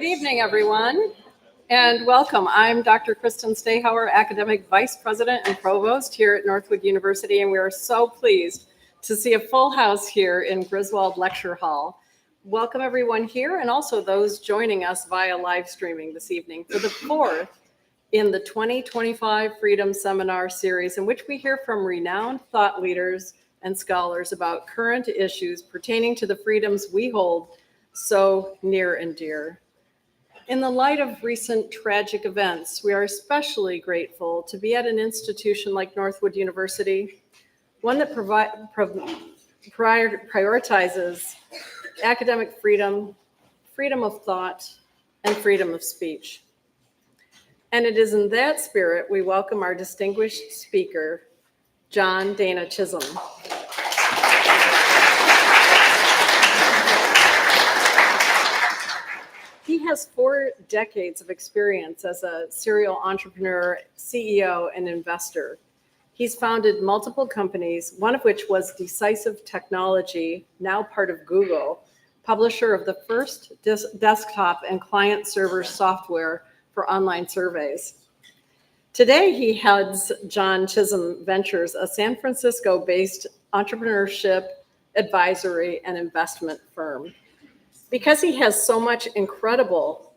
Good evening, everyone, and welcome. I'm Dr. Kristen Stahauer, Academic Vice President and Provost here at Northwood University, and we are so pleased to see a full house here in Griswold Lecture Hall. Welcome everyone here and also those joining us via live streaming this evening for the fourth in the 2025 Freedom Seminar Series, in which we hear from renowned thought leaders and scholars about current issues pertaining to the freedoms we hold so near and dear. In the light of recent tragic events, we are especially grateful to be at an institution like Northwood University, one that prioritizes academic freedom, freedom of thought, and freedom of speech. And it is in that spirit we welcome our distinguished speaker, John Dana Chisholm. He has 4 decades of experience as a serial entrepreneur, CEO, and investor. He's founded multiple companies, one of which was Decisive Technology, now part of Google, publisher of the first desktop and client-server software for online surveys. Today, he heads John Chisholm Ventures, a San Francisco-based entrepreneurship, advisory, and investment firm. Because he has so much incredible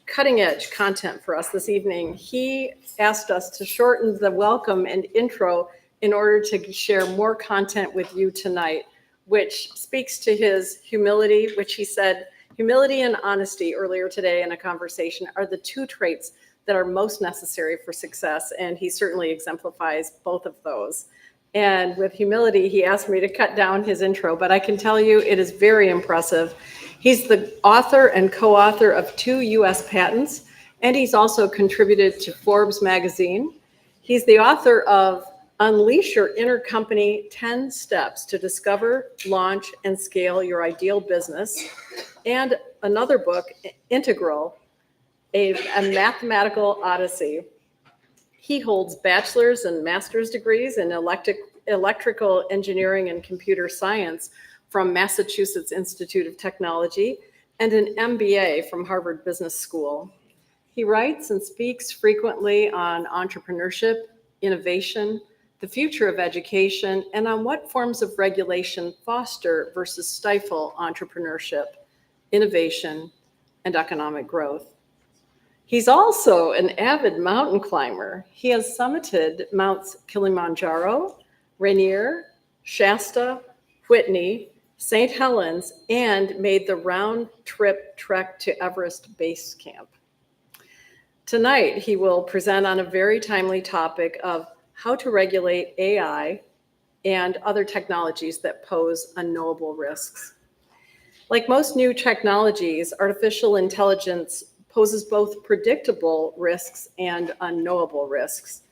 cutting-edge content for us this evening, he asked us to shorten the welcome and intro in order to share more content with you tonight, which speaks to his humility, which he said, humility and honesty earlier today in a conversation are the 2 traits that are most necessary for success, and he certainly exemplifies both of those. And with humility, he asked me to cut down his intro, but I can tell you it is very impressive. He's the author and co-author of 2 U.S. patents, and he's also contributed to Forbes magazine. He's the author of Unleash Your Inner Company, 10 Steps to Discover, Launch, and Scale Your Ideal Business, and another book, Integral, a Mathematical Odyssey. He holds bachelor's and master's degrees in electrical engineering and computer science from Massachusetts Institute of Technology and an MBA from Harvard Business School. He writes and speaks frequently on entrepreneurship, innovation, the future of education, and on what forms of regulation foster versus stifle entrepreneurship, innovation, and economic growth. He's also an avid mountain climber. He has summited Mounts Kilimanjaro, Rainier, Shasta, Whitney, St. Helens, and made the round-trip trek to Everest Base Camp. Tonight, he will present on a very timely topic of how to regulate AI and other technologies that pose unknowable risks. Like most new technologies, artificial intelligence poses both predictable risks and unknowable risks.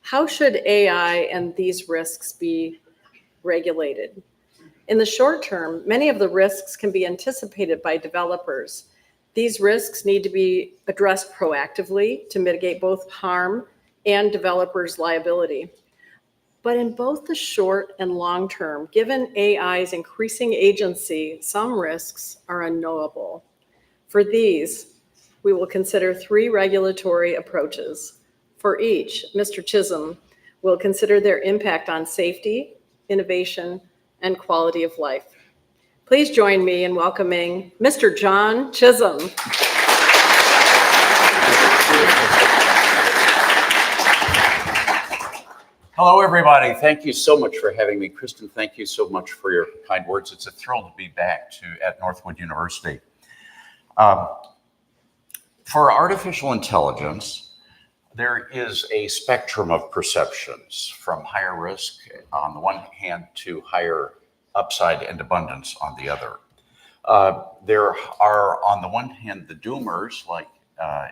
How should AI and these risks be regulated? In the short term, many of the risks can be anticipated by developers. These risks need to be addressed proactively to mitigate both harm and developers' liability. But in both the short and long term, given AI's increasing agency, some risks are unknowable. For these, we will consider 3 regulatory approaches. For each, Mr. Chisholm will consider their impact on safety, innovation, and quality of life. Please join me in welcoming Mr. John Chisholm. Hello, everybody. Thank you so much for having me. Kristen, thank you so much for your kind words. It's a thrill to be back at Northwood University. For artificial intelligence, there is a spectrum of perceptions from higher risk on the one hand to higher upside and abundance on the other. There are, on the one hand, the doomers like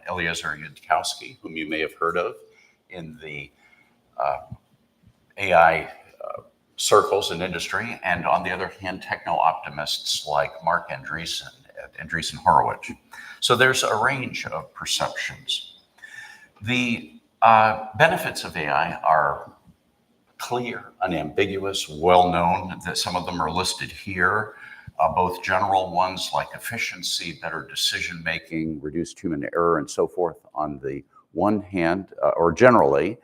Eliezer Yudkowsky, whom you may have heard of in the AI circles and industry, and on the other hand, techno-optimists like Mark Andreessen at Andreessen Horowitz. So there's a range of perceptions. The benefits of AI are clear, unambiguous, well-known, that some of them are listed here. both general ones like efficiency, better decision-making, reduced human error, and so forth on the one hand, or generally,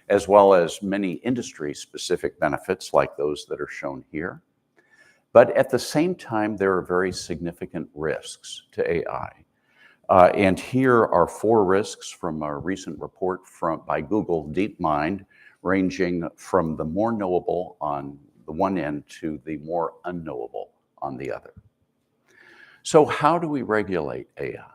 as well as many industry-specific benefits like those that are shown here. But at the same time, there are very significant risks to AI. And here are 4 risks from a recent report by Google DeepMind, ranging from the more knowable on the one end to the more unknowable on the other. So how do we regulate AI?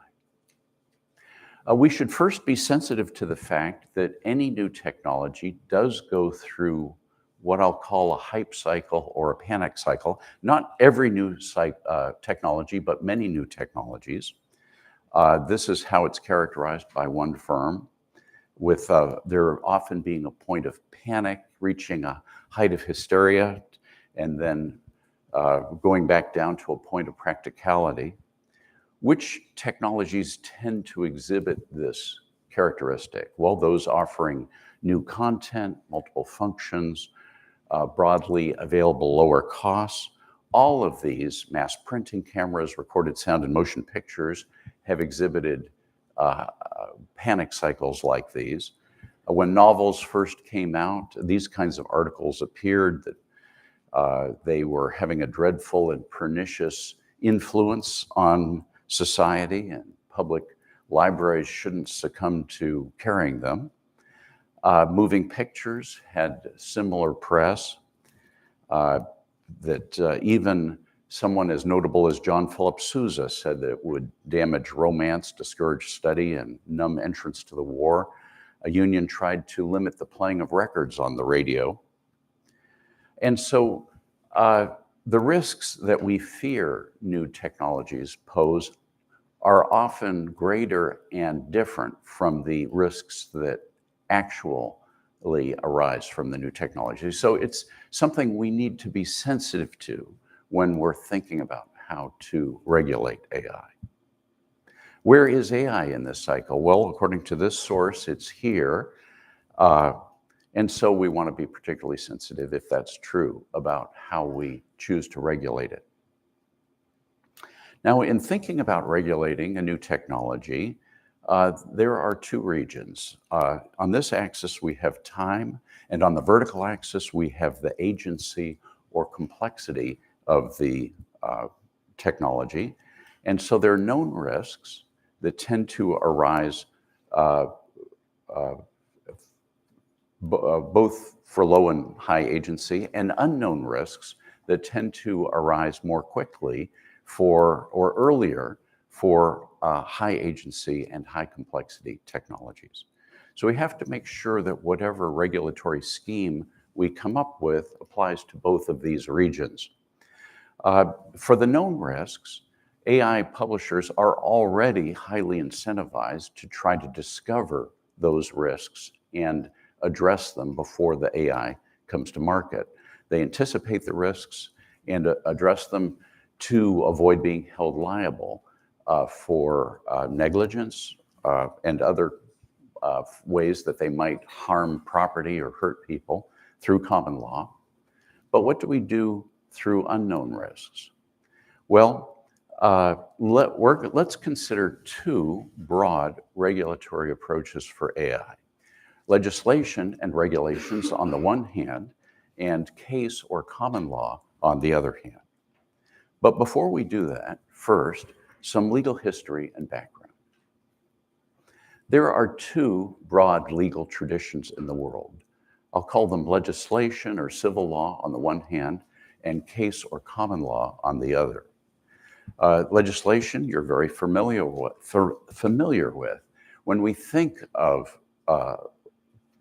We should first be sensitive to the fact that any new technology does go through what I'll call a hype cycle or a panic cycle. Not every new technology, but many new technologies. This is how it's characterized by one firm, with there often being a point of panic, reaching a height of hysteria, and then going back down to a point of practicality. Which technologies tend to exhibit this characteristic? Well, those offering new content, multiple functions, broadly available lower costs. All of these, mass printing cameras, recorded sound and motion pictures, have exhibited panic cycles like these. When novels first came out, these kinds of articles appeared that they were having a dreadful and pernicious influence on society, and public libraries shouldn't succumb to carrying them. Moving pictures had similar press, that even someone as notable as John Philip Sousa said that it would damage romance, discourage study, and numb entrance to the war. A union tried to limit the playing of records on the radio. And so the risks that we fear new technologies pose are often greater and different from the risks that actually arise from the new technology. So it's something we need to be sensitive to when we're thinking about how to regulate AI. Where is AI in this cycle? Well, according to this source, it's here. And so we want to be particularly sensitive, if that's true, about how we choose to regulate it. Now, in thinking about regulating a new technology, there are 2 regions. On this axis, we have time, and on the vertical axis, we have the agency or complexity of the technology. And so there are known risks that tend to arise both for low and high agency, and unknown risks that tend to arise more quickly or earlier for high agency and high complexity technologies. So we have to make sure that whatever regulatory scheme we come up with applies to both of these regions. For the known risks, AI publishers are already highly incentivized to try to discover those risks and address them before the AI comes to market. They anticipate the risks and address them to avoid being held liable for negligence and other ways that they might harm property or hurt people through common law. But what do we do through unknown risks? Well, let's consider 2 broad regulatory approaches for AI. Legislation and regulations on the one hand, and case or common law on the other hand. But before we do that, first, some legal history and background. There are 2 broad legal traditions in the world. I'll call them legislation or civil law on the one hand, and case or common law on the other. Legislation, you're very familiar with. When we think of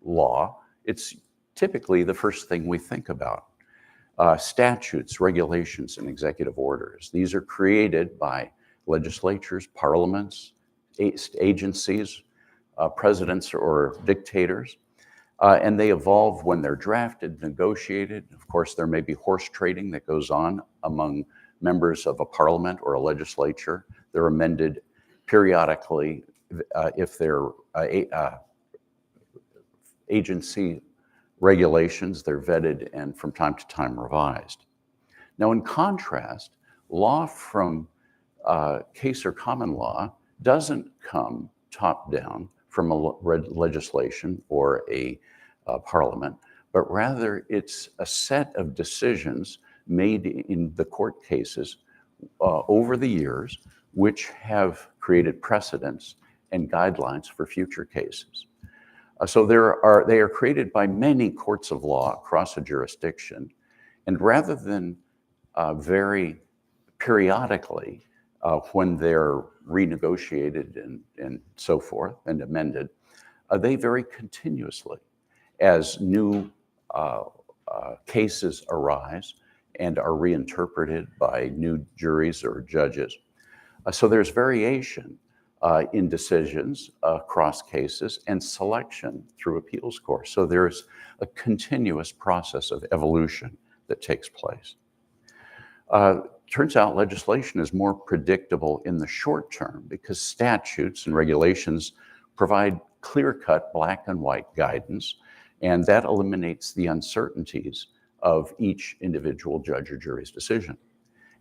law, it's typically the first thing we think about. Statutes, regulations, and executive orders. These are created by legislatures, parliaments, agencies, presidents or dictators, and they evolve when they're drafted, negotiated. Of course, there may be horse trading that goes on among members of a parliament or a legislature. They're amended periodically if they're agency regulations, they're vetted and from time to time revised. Now, in contrast, law from case or common law doesn't come top down from a legislation or a parliament, but rather it's a set of decisions made in the court cases over the years, which have created precedents and guidelines for future cases. So they are created by many courts of law across a jurisdiction, and rather than vary periodically when they're renegotiated and so forth and amended, they vary continuously as new cases arise and are reinterpreted by new juries or judges. So there's variation in decisions across cases and selection through appeals courts. So there's a continuous process of evolution that takes place. Turns out legislation is more predictable in the short term because statutes and regulations provide clear-cut black and white guidance, and that eliminates the uncertainties of each individual judge or jury's decision.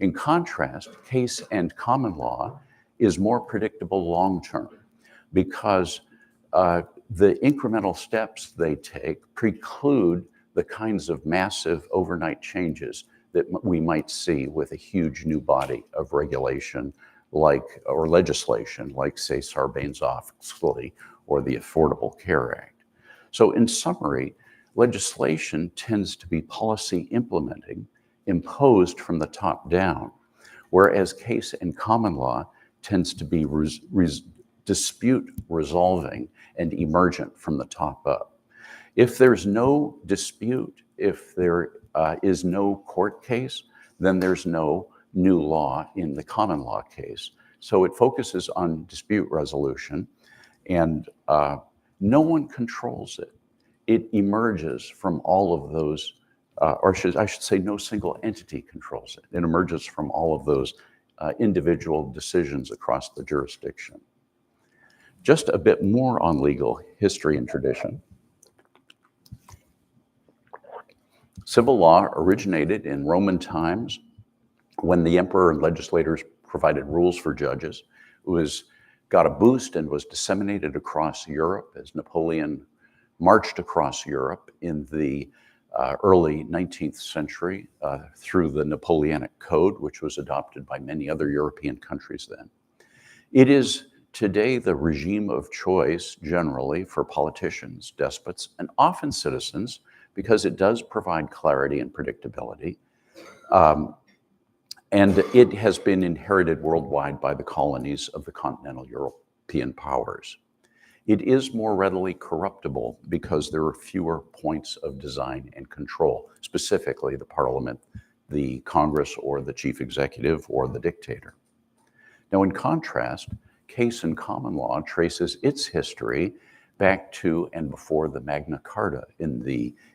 In contrast, case and common law is more predictable long-term because the incremental steps they take preclude the kinds of massive overnight changes that we might see with a huge new body of regulation or legislation like, say, Sarbanes-Oxley or the Affordable Care Act. So in summary, legislation tends to be policy implementing, imposed from the top down, whereas case and common law tends to be dispute resolving and emergent from the top up. If there's no dispute, if there is no court case, then there's no new law in the common law case. So it focuses on dispute resolution, and no one controls it. It emerges from all of those, or I should say no single entity controls it. It emerges from all of those individual decisions across the jurisdiction. Just a bit more on legal history and tradition. Civil law originated in Roman times when the emperor and legislators provided rules for judges. It got a boost and was disseminated across Europe as Napoleon marched across Europe in the early 19th century through the Napoleonic Code, which was adopted by many other European countries then. It is today the regime of choice generally for politicians, despots, and often citizens, because it does provide clarity and predictability. And it has been inherited worldwide by the colonies of the continental European powers. It is more readily corruptible because there are fewer points of design and control, specifically the parliament, the Congress, or the chief executive, or the dictator. Now, in contrast, case and common law traces its history back to and before the Magna Carta in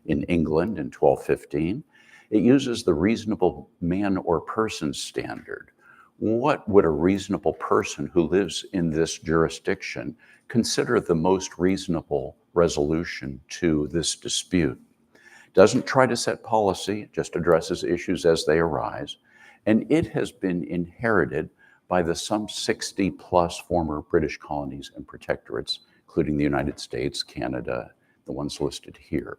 England in 1215. It uses the reasonable man or person standard. What would a reasonable person who lives in this jurisdiction consider the most reasonable resolution to this dispute? Doesn't try to set policy, it just addresses issues as they arise. And it has been inherited by the some 60 plus former British colonies and protectorates, including the United States, Canada, the ones listed here.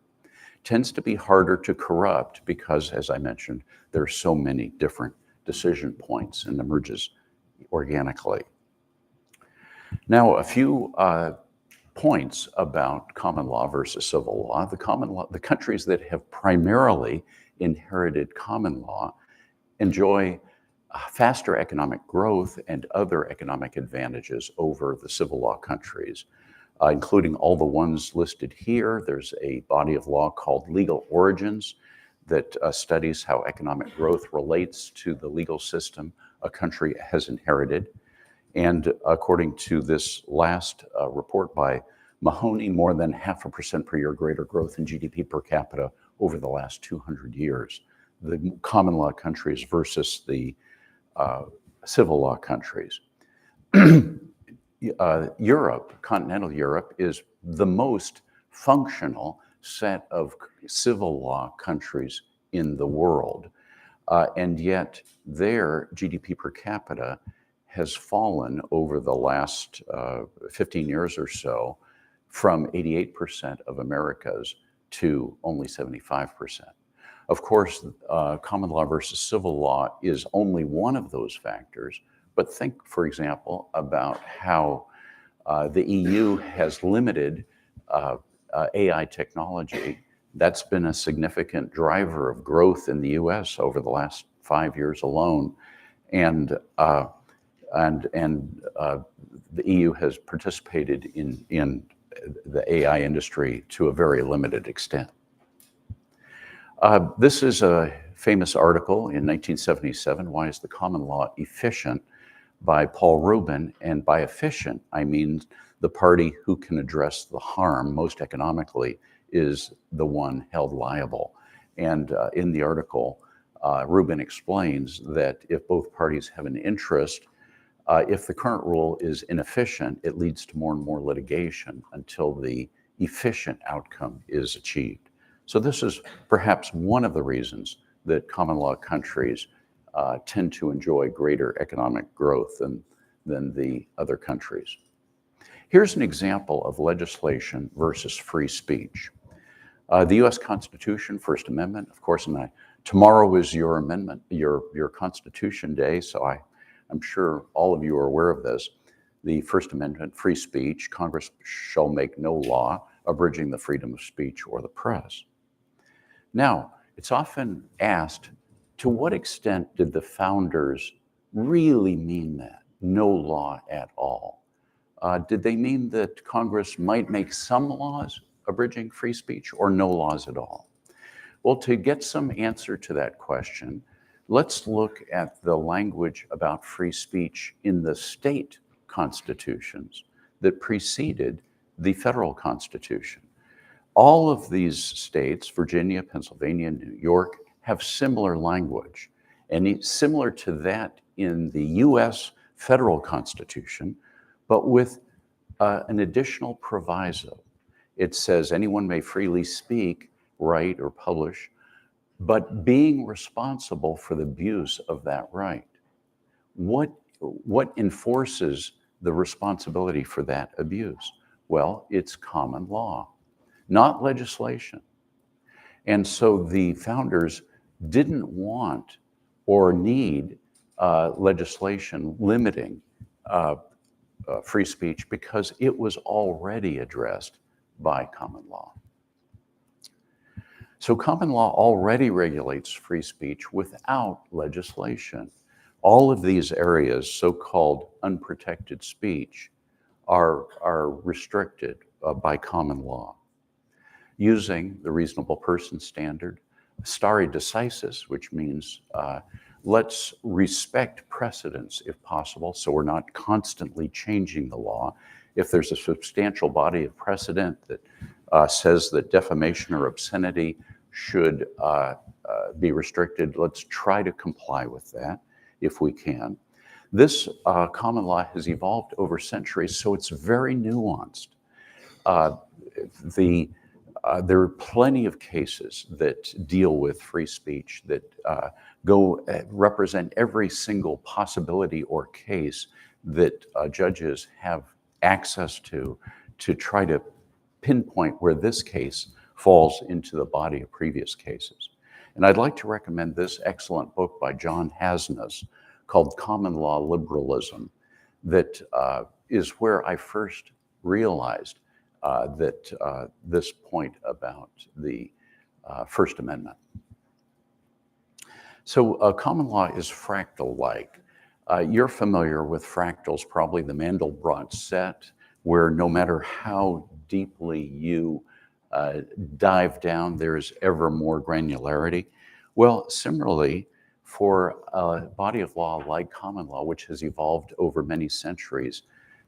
Tends to be harder to corrupt because, as I mentioned, there are so many different decision points and emerges organically. Now, a few points about common law versus civil law. The countries that have primarily inherited common law enjoy faster economic growth and other economic advantages over the civil law countries, including all the ones listed here. There's a body of law called Legal Origins that studies how economic growth relates to the legal system a country has inherited. And according to this last report by Mahoney, more than 0.5% per year greater growth in GDP per capita over the last 200 years. The common law countries versus the civil law countries. Europe, continental Europe, is the most functional set of civil law countries in the world. And yet their GDP per capita has fallen over the last 15 years or so from 88% of America's to only 75%. Of course, common law versus civil law is only one of those factors, but think, for example, about how the EU has limited AI technology. That's been a significant driver of growth in the US over the last 5 years alone. And the EU has participated in the AI industry to a very limited extent. This is a famous article in 1977, Why is the Common Law Efficient? By Paul Rubin. And by efficient, I mean the party who can address the harm most economically is the one held liable. And in the article, Rubin explains that if both parties have an interest, if the current rule is inefficient, it leads to more and more litigation until the efficient outcome is achieved. So this is perhaps one of the reasons that common law countries tend to enjoy greater economic growth than the other countries. Here's an example of legislation versus free speech. The US Constitution, First Amendment, of course, and tomorrow is your amendment, your Constitution Day, so I'm sure all of you are aware of this. The First Amendment, free speech, Congress shall make no law abridging the freedom of speech or the press. Now, it's often asked, to what extent did the founders really mean that? No law at all. Did they mean that Congress might make some laws abridging free speech or no laws at all? Well, to get some answer to that question, let's look at the language about free speech in the state constitutions that preceded the federal constitution. All of these states, Virginia, Pennsylvania, New York, have similar language. And similar to that in the US federal constitution, but with an additional proviso. It says anyone may freely speak, write, or publish, but being responsible for the abuse of that right. What enforces the responsibility for that abuse? Well, it's common law, not legislation. And so the founders didn't want or need legislation limiting free speech because it was already addressed by common law. So common law already regulates free speech without legislation. All of these areas, so-called unprotected speech, are restricted by common law. Using the reasonable person standard, stare decisis, which means let's respect precedents if possible, so we're not constantly changing the law. If there's a substantial body of precedent that says that defamation or obscenity should be restricted, let's try to comply with that if we can. This common law has evolved over centuries, so it's very nuanced. There are plenty of cases that deal with free speech that represent every single possibility or case that judges have access to try to pinpoint where this case falls into the body of previous cases. And I'd like to recommend this excellent book by John Hasnas called Common Law Liberalism, that is where I first realized that this point about the First Amendment. So common law is fractal-like. You're familiar with fractals, probably the Mandelbrot set, where no matter how deeply you dive down, there's ever more granularity. Well, similarly, for a body of law like common law, which has evolved over many centuries,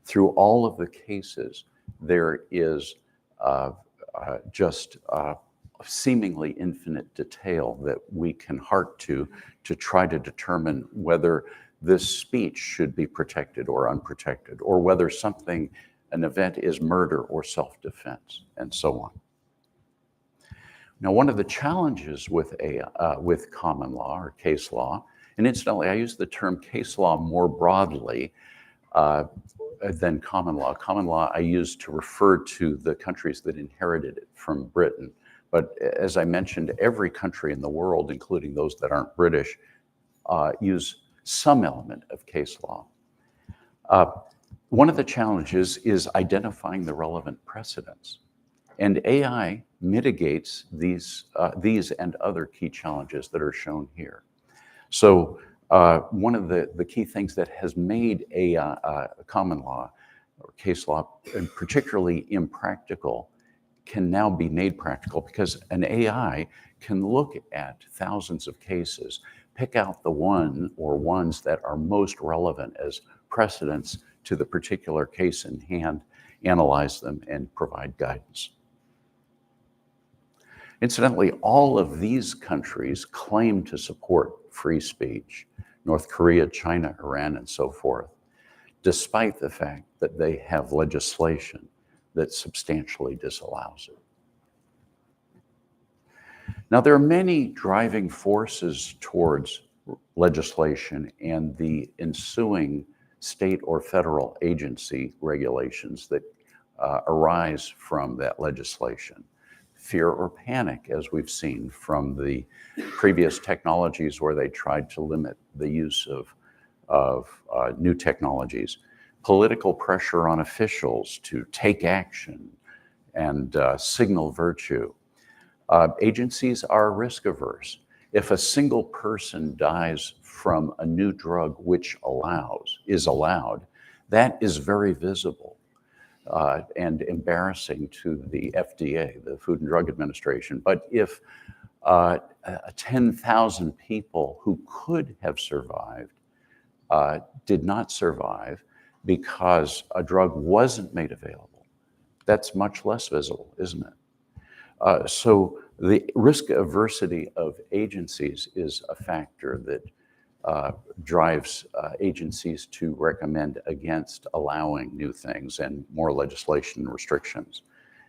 through all of the cases, there is just seemingly infinite detail that we can hark to try to determine whether this speech should be protected or unprotected, or whether an event is murder or self-defense, and so on. Now, one of the challenges with with common law or case law, and incidentally, I use the term case law more broadly than common law. Common law I use to refer to the countries that inherited it from Britain. But as I mentioned, every country in the world, including those that aren't British, use some element of case law. One of the challenges is identifying the relevant precedents. And AI mitigates these and other key challenges that are shown here. So one of the key things that has made AI, common law or case law, and particularly impractical, can now be made practical because an AI can look at thousands of cases, pick out the one or ones that are most relevant as precedents to the particular case in hand, analyze them, and provide guidance. Incidentally, all of these countries claim to support free speech, North Korea, China, Iran, and so forth, despite the fact that they have legislation that substantially disallows it. Now, there are many driving forces towards legislation and the ensuing state or federal agency regulations that arise from that legislation. Fear or panic, as we've seen from the previous technologies where they tried to limit the use of new technologies. Political pressure on officials to take action and signal virtue. Agencies are risk averse. If a single person dies from a new drug which is allowed, that is very visible and embarrassing to the FDA, the Food and Drug Administration. But if 10,000 people who could have survived did not survive because a drug wasn't made available, that's much less visible, isn't it? So the risk aversity of agencies is a factor that drives agencies to recommend against allowing new things and more legislation and restrictions.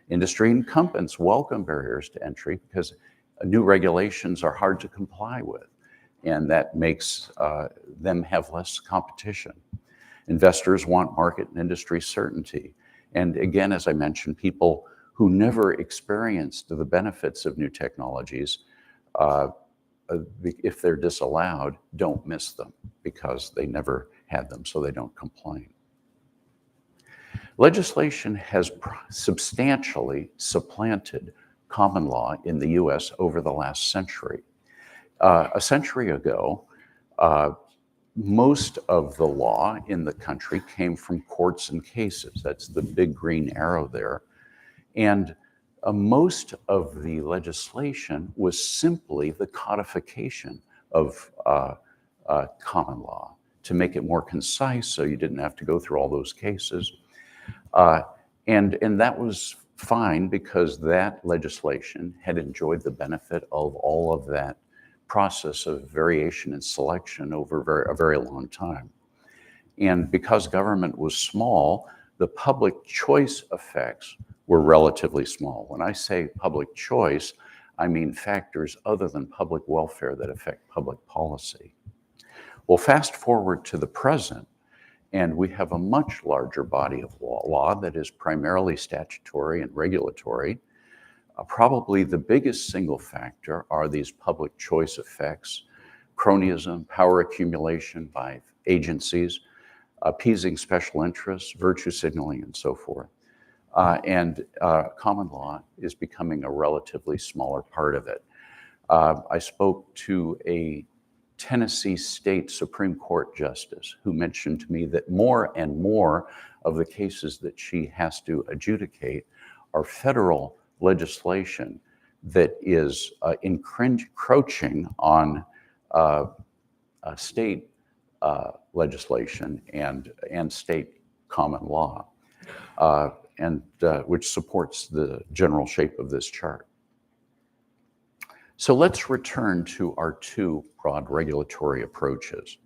Industry incumbents welcome barriers to entry because new regulations are hard to comply with, and that makes them have less competition. Investors want market and industry certainty. And again, as I mentioned, people who never experienced the benefits of new technologies, if they're disallowed, don't miss them because they never had them, so they don't complain. Legislation has substantially supplanted common law in the US over the last century. A century ago, most of the law in the country came from courts and cases. That's the big green arrow there. And most of the legislation was simply the codification of common law to make it more concise so you didn't have to go through all those cases. And that was fine because that legislation had enjoyed the benefit of all of that process of variation and selection over a very long time. And because government was small, the public choice effects were relatively small. When I say public choice, I mean factors other than public welfare that affect public policy. Well, fast forward to the present, and we have a much larger body of law that is primarily statutory and regulatory. Probably the biggest single factor are these public choice effects, cronyism, power accumulation by agencies, appeasing special interests, virtue signaling, and so forth. And common law is becoming a relatively smaller part of it. I spoke to a Tennessee State Supreme Court justice who mentioned to me that more and more of the cases that she has to adjudicate are federal legislation that is encroaching on state legislation and state common law, and which supports the general shape of this chart. So let's return to our two broad regulatory approaches.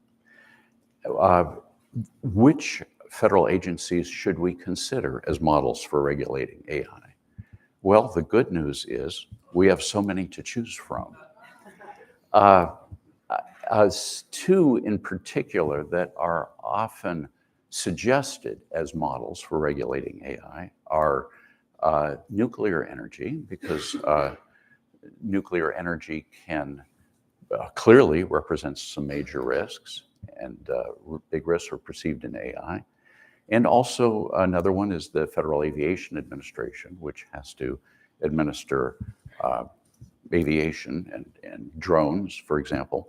Which federal agencies should we consider as models for regulating AI? Well, the good news is we have so many to choose from. Two in particular that are often suggested as models for regulating AI are nuclear energy, because nuclear energy can clearly represents some major risks, and big risks are perceived in AI. And also another one is the Federal Aviation Administration, which has to administer aviation and drones, for example.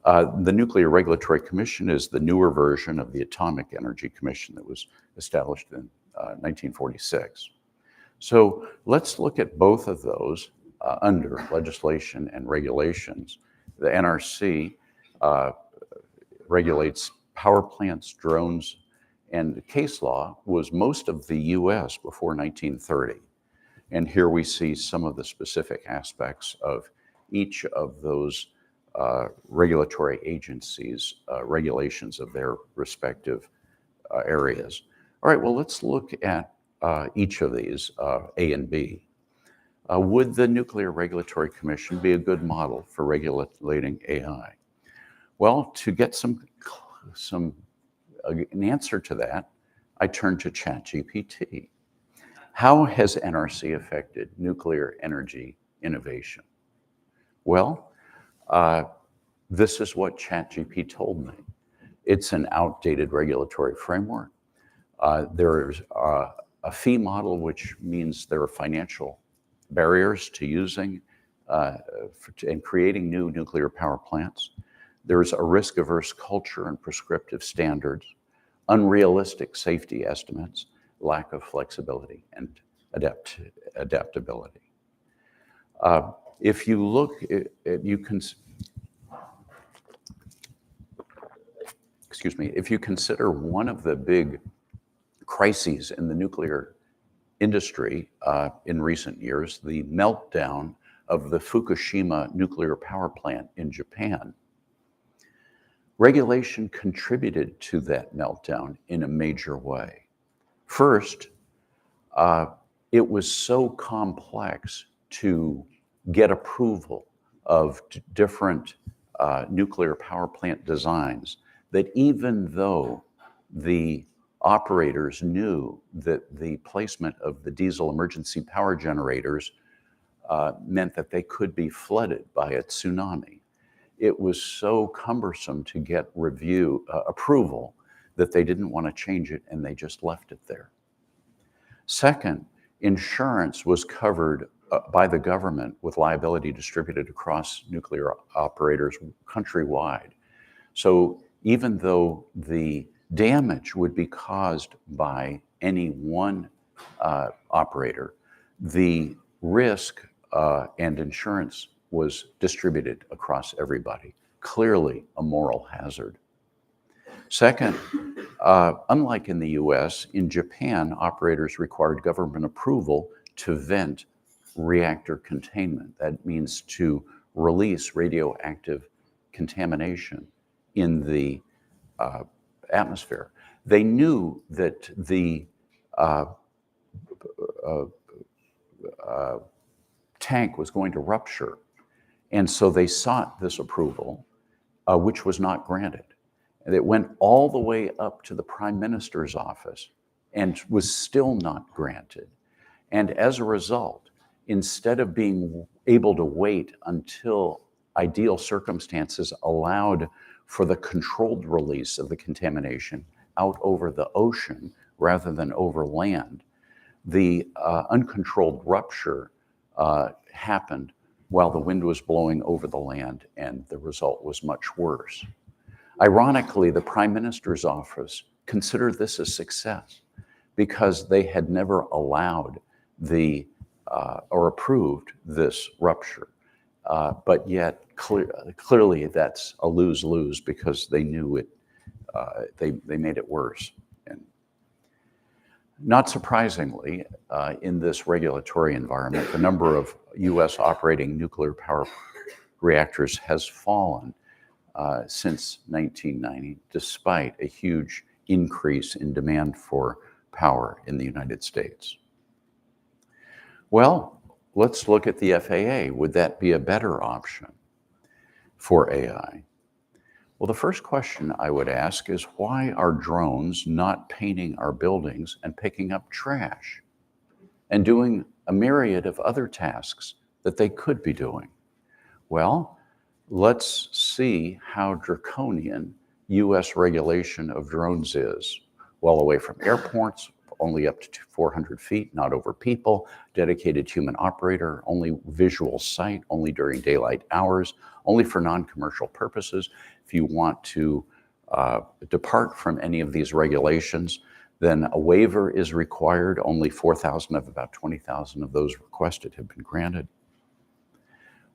The Nuclear Regulatory Commission is the newer version of the Atomic Energy Commission that was established in 1946. So let's look at both of those under legislation and regulations. The NRC regulates power plants, drones, and the case law was most of the US before 1930. And here we see some of the specific aspects of each of those regulatory agencies' regulations of their respective areas. All right, well, let's look at each of these, A and B. Would the Nuclear Regulatory Commission be a good model for regulating AI? Well, to get an answer to that, I turn to ChatGPT. How has NRC affected nuclear energy innovation? Well, this is what ChatGPT told me. It's an outdated regulatory framework. There's a fee model, which means there are financial barriers to using and creating new nuclear power plants. There's a risk-averse culture and prescriptive standards, unrealistic safety estimates, lack of flexibility and adaptability. If you look if you consider one of the big crises in the nuclear industry in recent years, the meltdown of the Fukushima nuclear power plant in Japan, regulation contributed to that meltdown in a major way. First, it was so complex to get approval of different nuclear power plant designs that even though the operators knew that the placement of the diesel emergency power generators meant that they could be flooded by a tsunami, it was so cumbersome to get approval that they didn't want to change it, and they just left it there. Second, insurance was covered by the government with liability distributed across nuclear operators countrywide. So even though the damage would be caused by any one operator, the risk and insurance was distributed across everybody. Clearly a moral hazard. Second, unlike in the US, in Japan, operators required government approval to vent reactor containment. That means to release radioactive contamination in the atmosphere. They knew that the tank was going to rupture, and so they sought this approval, which was not granted. And it went all the way up to the Prime Minister's office and was still not granted. And as a result, instead of being able to wait until ideal circumstances allowed for the controlled release of the contamination out over the ocean rather than over land, the uncontrolled rupture happened while the wind was blowing over the land, and the result was much worse. Ironically, the Prime Minister's office considered this a success because they had never allowed or approved this rupture. But yet, clearly that's a lose-lose because they knew it, they made it worse. And not surprisingly, in this regulatory environment, the number of US operating nuclear power reactors has fallen since 1990, despite a huge increase in demand for power in the United States. Well, let's look at the FAA. Would that be a better option for AI? Well, the first question I would ask is, why are drones not painting our buildings and picking up trash and doing a myriad of other tasks that they could be doing? Well, let's see how draconian US regulation of drones is. Well away from airports, only up to 400 feet, not over people, dedicated human operator, only visual sight, only during daylight hours, only for non-commercial purposes. If you want to depart from any of these regulations, then a waiver is required. Only 4,000 of about 20,000 of those requested have been granted.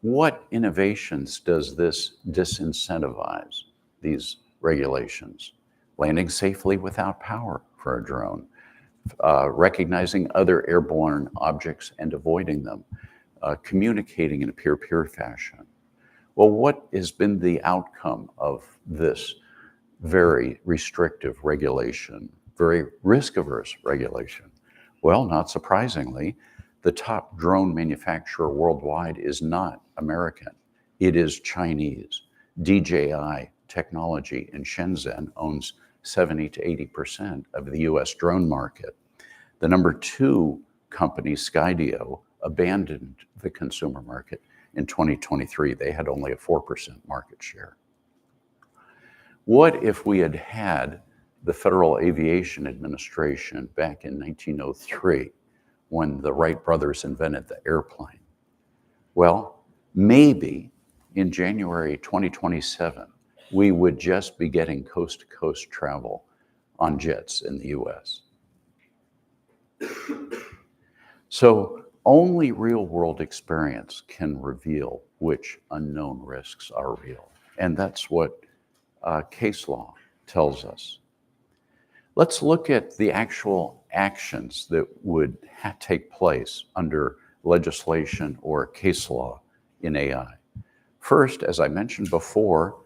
What innovations does this disincentivize, these regulations? Landing safely without power for a drone, recognizing other airborne objects and avoiding them, communicating in a peer-to-peer fashion. Well, what has been the outcome of this very restrictive regulation, very risk-averse regulation? Well, not surprisingly, the top drone manufacturer worldwide is not American. It is Chinese. DJI Technology in Shenzhen owns 70 to 80% of the US drone market. The number 2 company, Skydio, abandoned the consumer market in 2023. They had only a 4% market share. What if we had had the Federal Aviation Administration back in 1903 when the Wright brothers invented the airplane? Well, maybe in January 2027, we would just be getting coast-to-coast travel on jets in the US. So only real-world experience can reveal which unknown risks are real. And that's what case law tells us. Let's look at the actual actions that would take place under legislation or case law in AI. First, as I mentioned before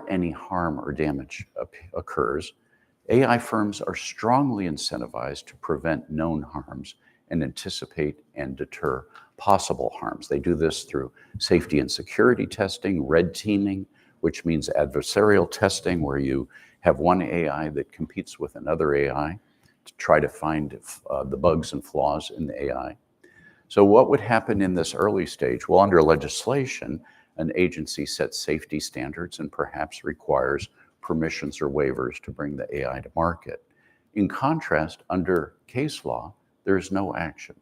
any harm or damage occurs, AI firms are strongly incentivized to prevent known harms and anticipate and deter possible harms. They do this through safety and security testing, red teaming, which means adversarial testing, where you have one AI that competes with another AI to try to find the bugs and flaws in the AI. So what would happen in this early stage? Well, under legislation, an agency sets safety standards and perhaps requires permissions or waivers to bring the AI to market. In contrast, under case law, there's no action.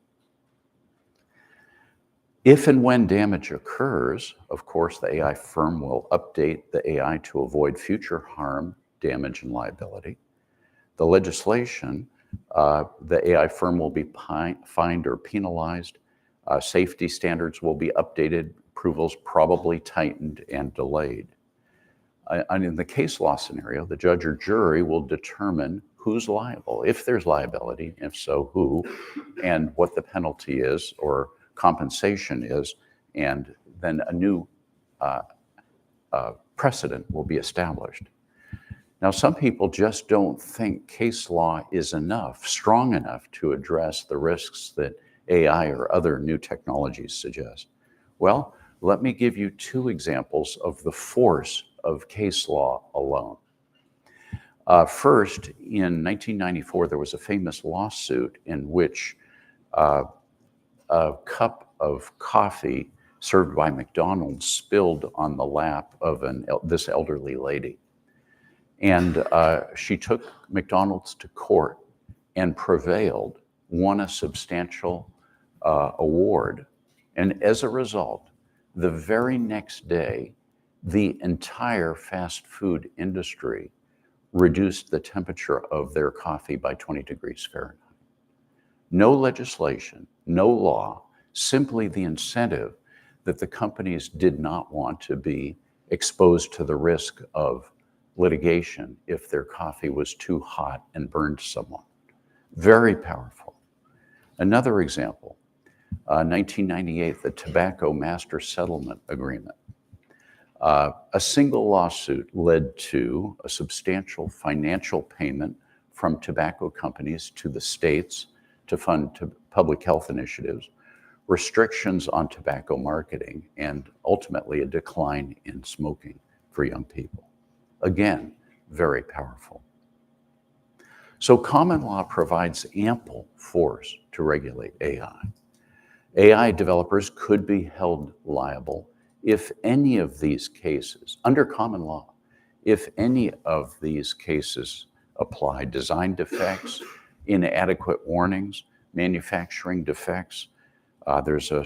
If and when damage occurs, of course, the AI firm will update the AI to avoid future harm, damage, and liability. The legislation, the AI firm will be fined or penalized. Safety standards will be updated, approvals probably tightened and delayed. And in the case law scenario, the judge or jury will determine who's liable, if there's liability, if so, who, and what the penalty is or compensation is, and then a new precedent will be established. Now, some people just don't think case law is enough, strong enough to address the risks that AI or other new technologies suggest. Well, let me give you 2 examples of the force of case law alone. First, in 1994, there was a famous lawsuit in which a cup of coffee served by McDonald's spilled on the lap of this elderly lady. And she took McDonald's to court and prevailed, won a substantial award. And as a result, the very next day, the entire fast food industry reduced the temperature of their coffee by 20 degrees Fahrenheit. No legislation, no law, simply the incentive that the companies did not want to be exposed to the risk of litigation if their coffee was too hot and burned someone. Very powerful. Another example, 1998, the Tobacco Master Settlement Agreement. A single lawsuit led to a substantial financial payment from tobacco companies to the states to fund public health initiatives, restrictions on tobacco marketing, and ultimately a decline in smoking for young people. Again, very powerful. So common law provides ample force to regulate AI. AI developers could be held liable if any of these cases, under common law, if any of these cases apply: design defects, inadequate warnings, manufacturing defects. There's a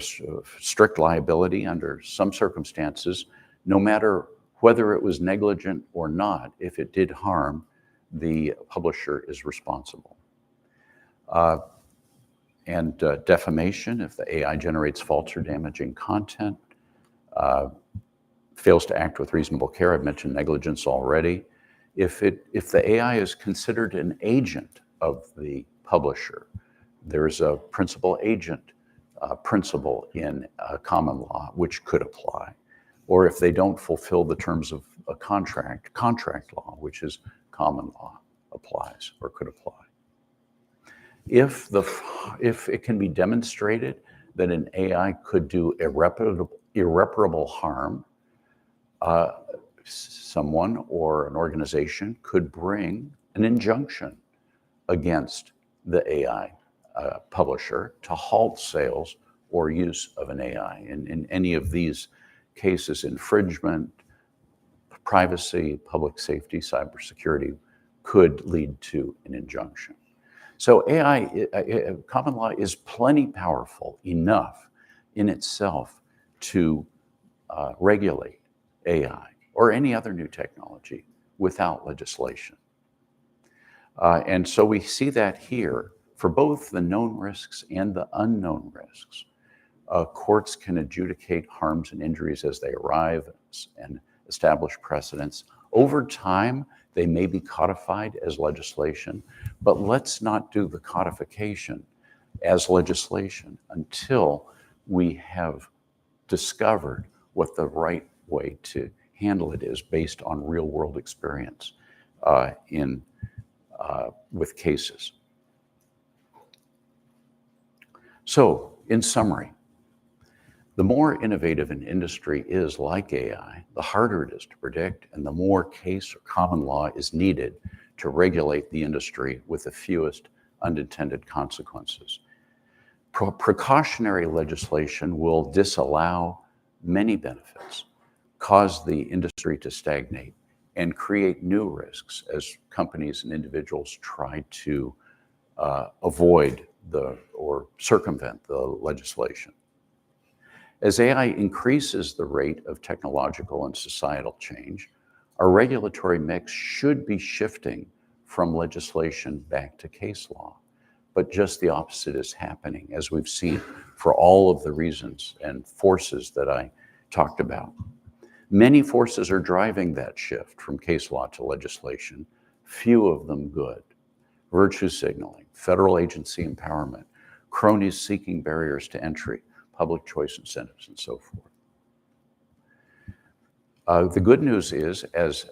strict liability under some circumstances, no matter whether it was negligent or not. If it did harm, the publisher is responsible. And defamation, if the AI generates false or damaging content, fails to act with reasonable care. I've mentioned negligence already. If the AI is considered an agent of the publisher, there's a principal agent principle in common law which could apply. Or if they don't fulfill the terms of a contract law, which is common law, applies or could apply. If it can be demonstrated that an AI could do irreparable harm, someone or an organization could bring an injunction against the AI publisher to halt sales or use of an AI. In any of these cases, infringement, privacy, public safety, cybersecurity could lead to an injunction. So common law is plenty powerful enough in itself to regulate AI or any other new technology without legislation. And so we see that here for both the known risks and the unknown risks. Courts can adjudicate harms and injuries as they arrive and establish precedents. Over time, they may be codified as legislation, but let's not do the codification as legislation until we have discovered what the right way to handle it is based on real-world experience with cases. So, in summary, the more innovative an industry is like AI, the harder it is to predict, and the more case or common law is needed to regulate the industry with the fewest unintended consequences. Precautionary legislation will disallow many benefits, cause the industry to stagnate, and create new risks as companies and individuals try to avoid or circumvent the legislation. As AI increases the rate of technological and societal change, our regulatory mix should be shifting from legislation back to case law. But just the opposite is happening, as we've seen for all of the reasons and forces that I talked about. Many forces are driving that shift from case law to legislation, few of them good. Virtue signaling, federal agency empowerment, cronies seeking barriers to entry, public choice incentives, and so forth. The good news is, as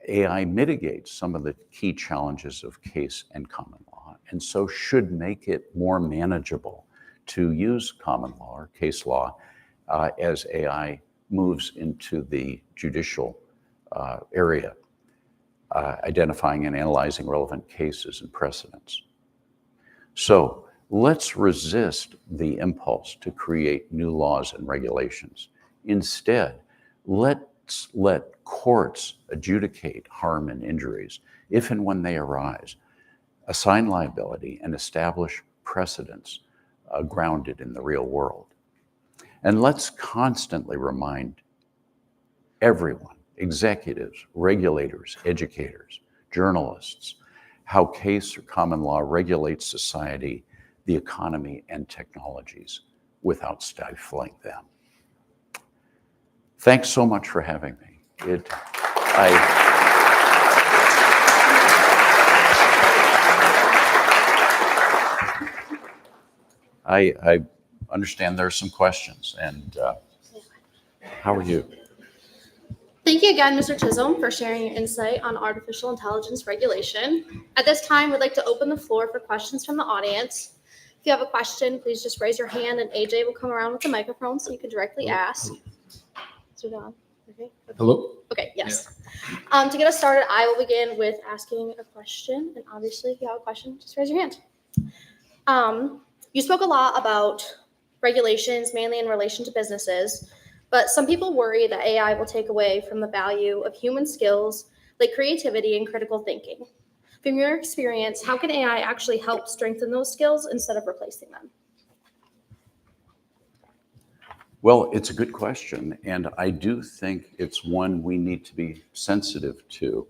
AI mitigates some of the key challenges of case and common law, and so should make it more manageable to use common law or case law as AI moves into the judicial area, identifying and analyzing relevant cases and precedents. So, let's resist the impulse to create new laws and regulations. Instead, let's let courts adjudicate harm and injuries if and when they arise, assign liability, and establish precedents grounded in the real world. And let's constantly remind everyone, executives, regulators, educators, journalists, how case or common law regulates society, the economy, and technologies without stifling them. Thanks so much for having me. I understand there are some questions, and how are you? Thank you again, Mr. Chisholm, for sharing your insight on artificial intelligence regulation. At this time, we'd like to open the floor for questions from the audience. If you have a question, please just raise your hand and AJ will come around with the microphone so you can directly ask. Is it on? Okay. Hello? Okay, yes. To get us started, I will begin with asking a question. And obviously, if you have a question, just raise your hand. You spoke a lot about regulations, mainly in relation to businesses, but some people worry that AI will take away from the value of human skills like creativity and critical thinking. From your experience, how can AI actually help strengthen those skills instead of replacing them? Well, it's a good question, and I do think it's one we need to be sensitive to.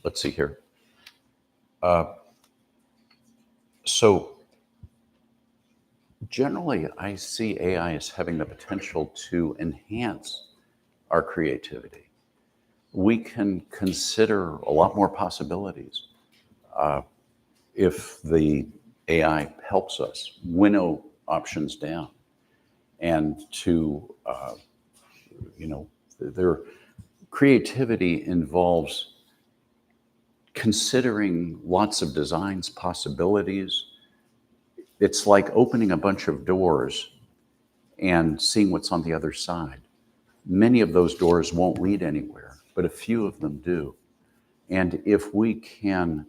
Let's see here. So generally, I see AI as having the potential to enhance our creativity. We can consider a lot more possibilities if the AI helps us winnow options down. And to, their creativity involves considering lots of designs, possibilities. It's like opening a bunch of doors and seeing what's on the other side. Many of those doors won't lead anywhere, but a few of them do. And if we can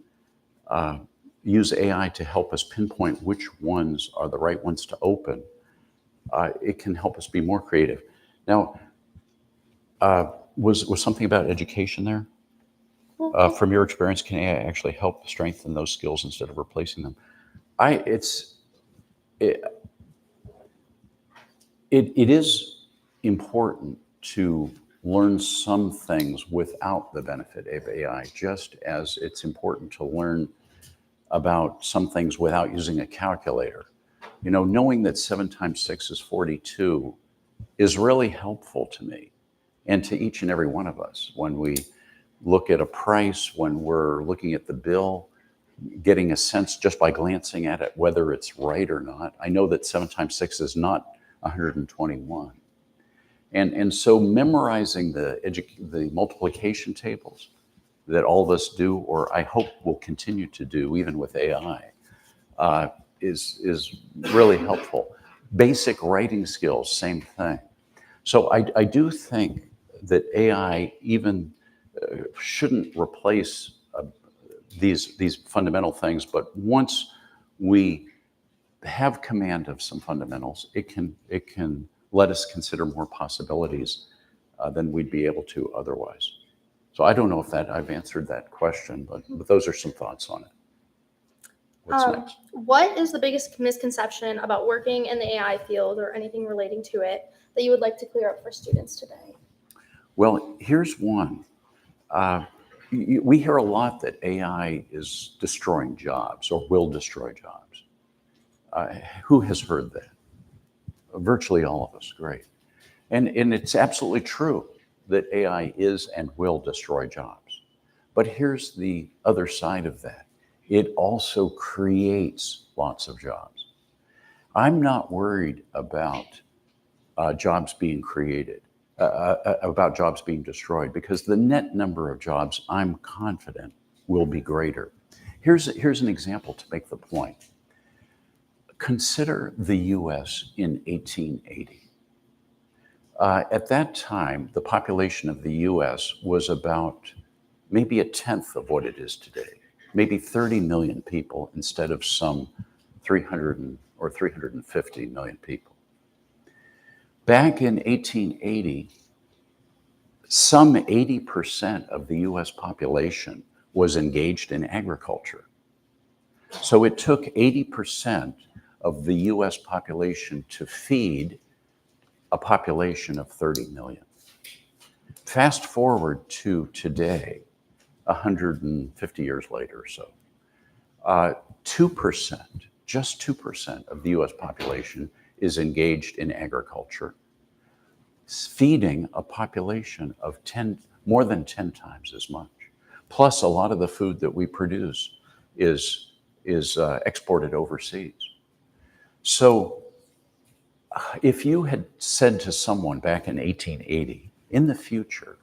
use AI to help us pinpoint which ones are the right ones to open, it can help us be more creative. Now, was something about education there? From your experience, can AI actually help strengthen those skills instead of replacing them? It is important to learn some things without the benefit of AI, just as it's important to learn about some things without using a calculator. Knowing that 7 times 6 is 42 is really helpful to me and to each and every one of us when we look at a price, when we're looking at the bill, getting a sense just by glancing at it whether it's right or not. I know that 7 times 6 is not 121. And so memorizing the multiplication tables that all of us do, or I hope will continue to do even with AI, is really helpful. Basic writing skills, same thing. So I do think that AI even shouldn't replace these fundamental things, but once we have command of some fundamentals, it can let us consider more possibilities than we'd be able to otherwise. So I don't know if I've answered that question, but those are some thoughts on it. What's next? What is the biggest misconception about working in the AI field or anything relating to it that you would like to clear up for students today? Well, here's one. We hear a lot that AI is destroying jobs or will destroy jobs. Who has heard that? Virtually all of us, great. And it's absolutely true that AI is and will destroy jobs. But here's the other side of that. It also creates lots of jobs. I'm not worried about jobs being created, about jobs being destroyed, because the net number of jobs, I'm confident, will be greater. Here's an example to make the point. Consider the US in 1880. At that time, the population of the US was about maybe a tenth of what it is today, maybe 30 million people instead of some 300 or 350 million people. Back in 1880, some 80% of the US population was engaged in agriculture. So it took 80% of the US population to feed a population of 30 million. Fast forward to today, 150 years later or so, 2%, just 2% of the US population is engaged in agriculture, feeding a population of more than 10 times as much. Plus, a lot of the food that we produce is exported overseas. So if you had said to someone back in 1880, in the future,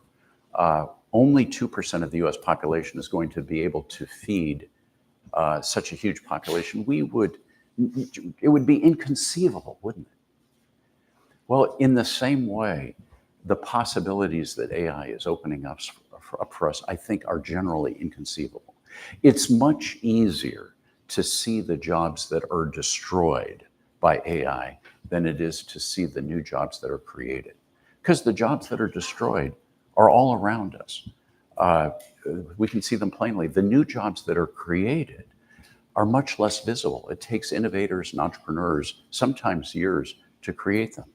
only 2% of the US population is going to be able to feed such a huge population, it would be inconceivable, wouldn't it? Well, in the same way, the possibilities that AI is opening up for us, I think, are generally inconceivable. It's much easier to see the jobs that are destroyed by AI than it is to see the new jobs that are created. Because the jobs that are destroyed are all around us. We can see them plainly. The new jobs that are created are much less visible. It takes innovators and entrepreneurs sometimes years to create them.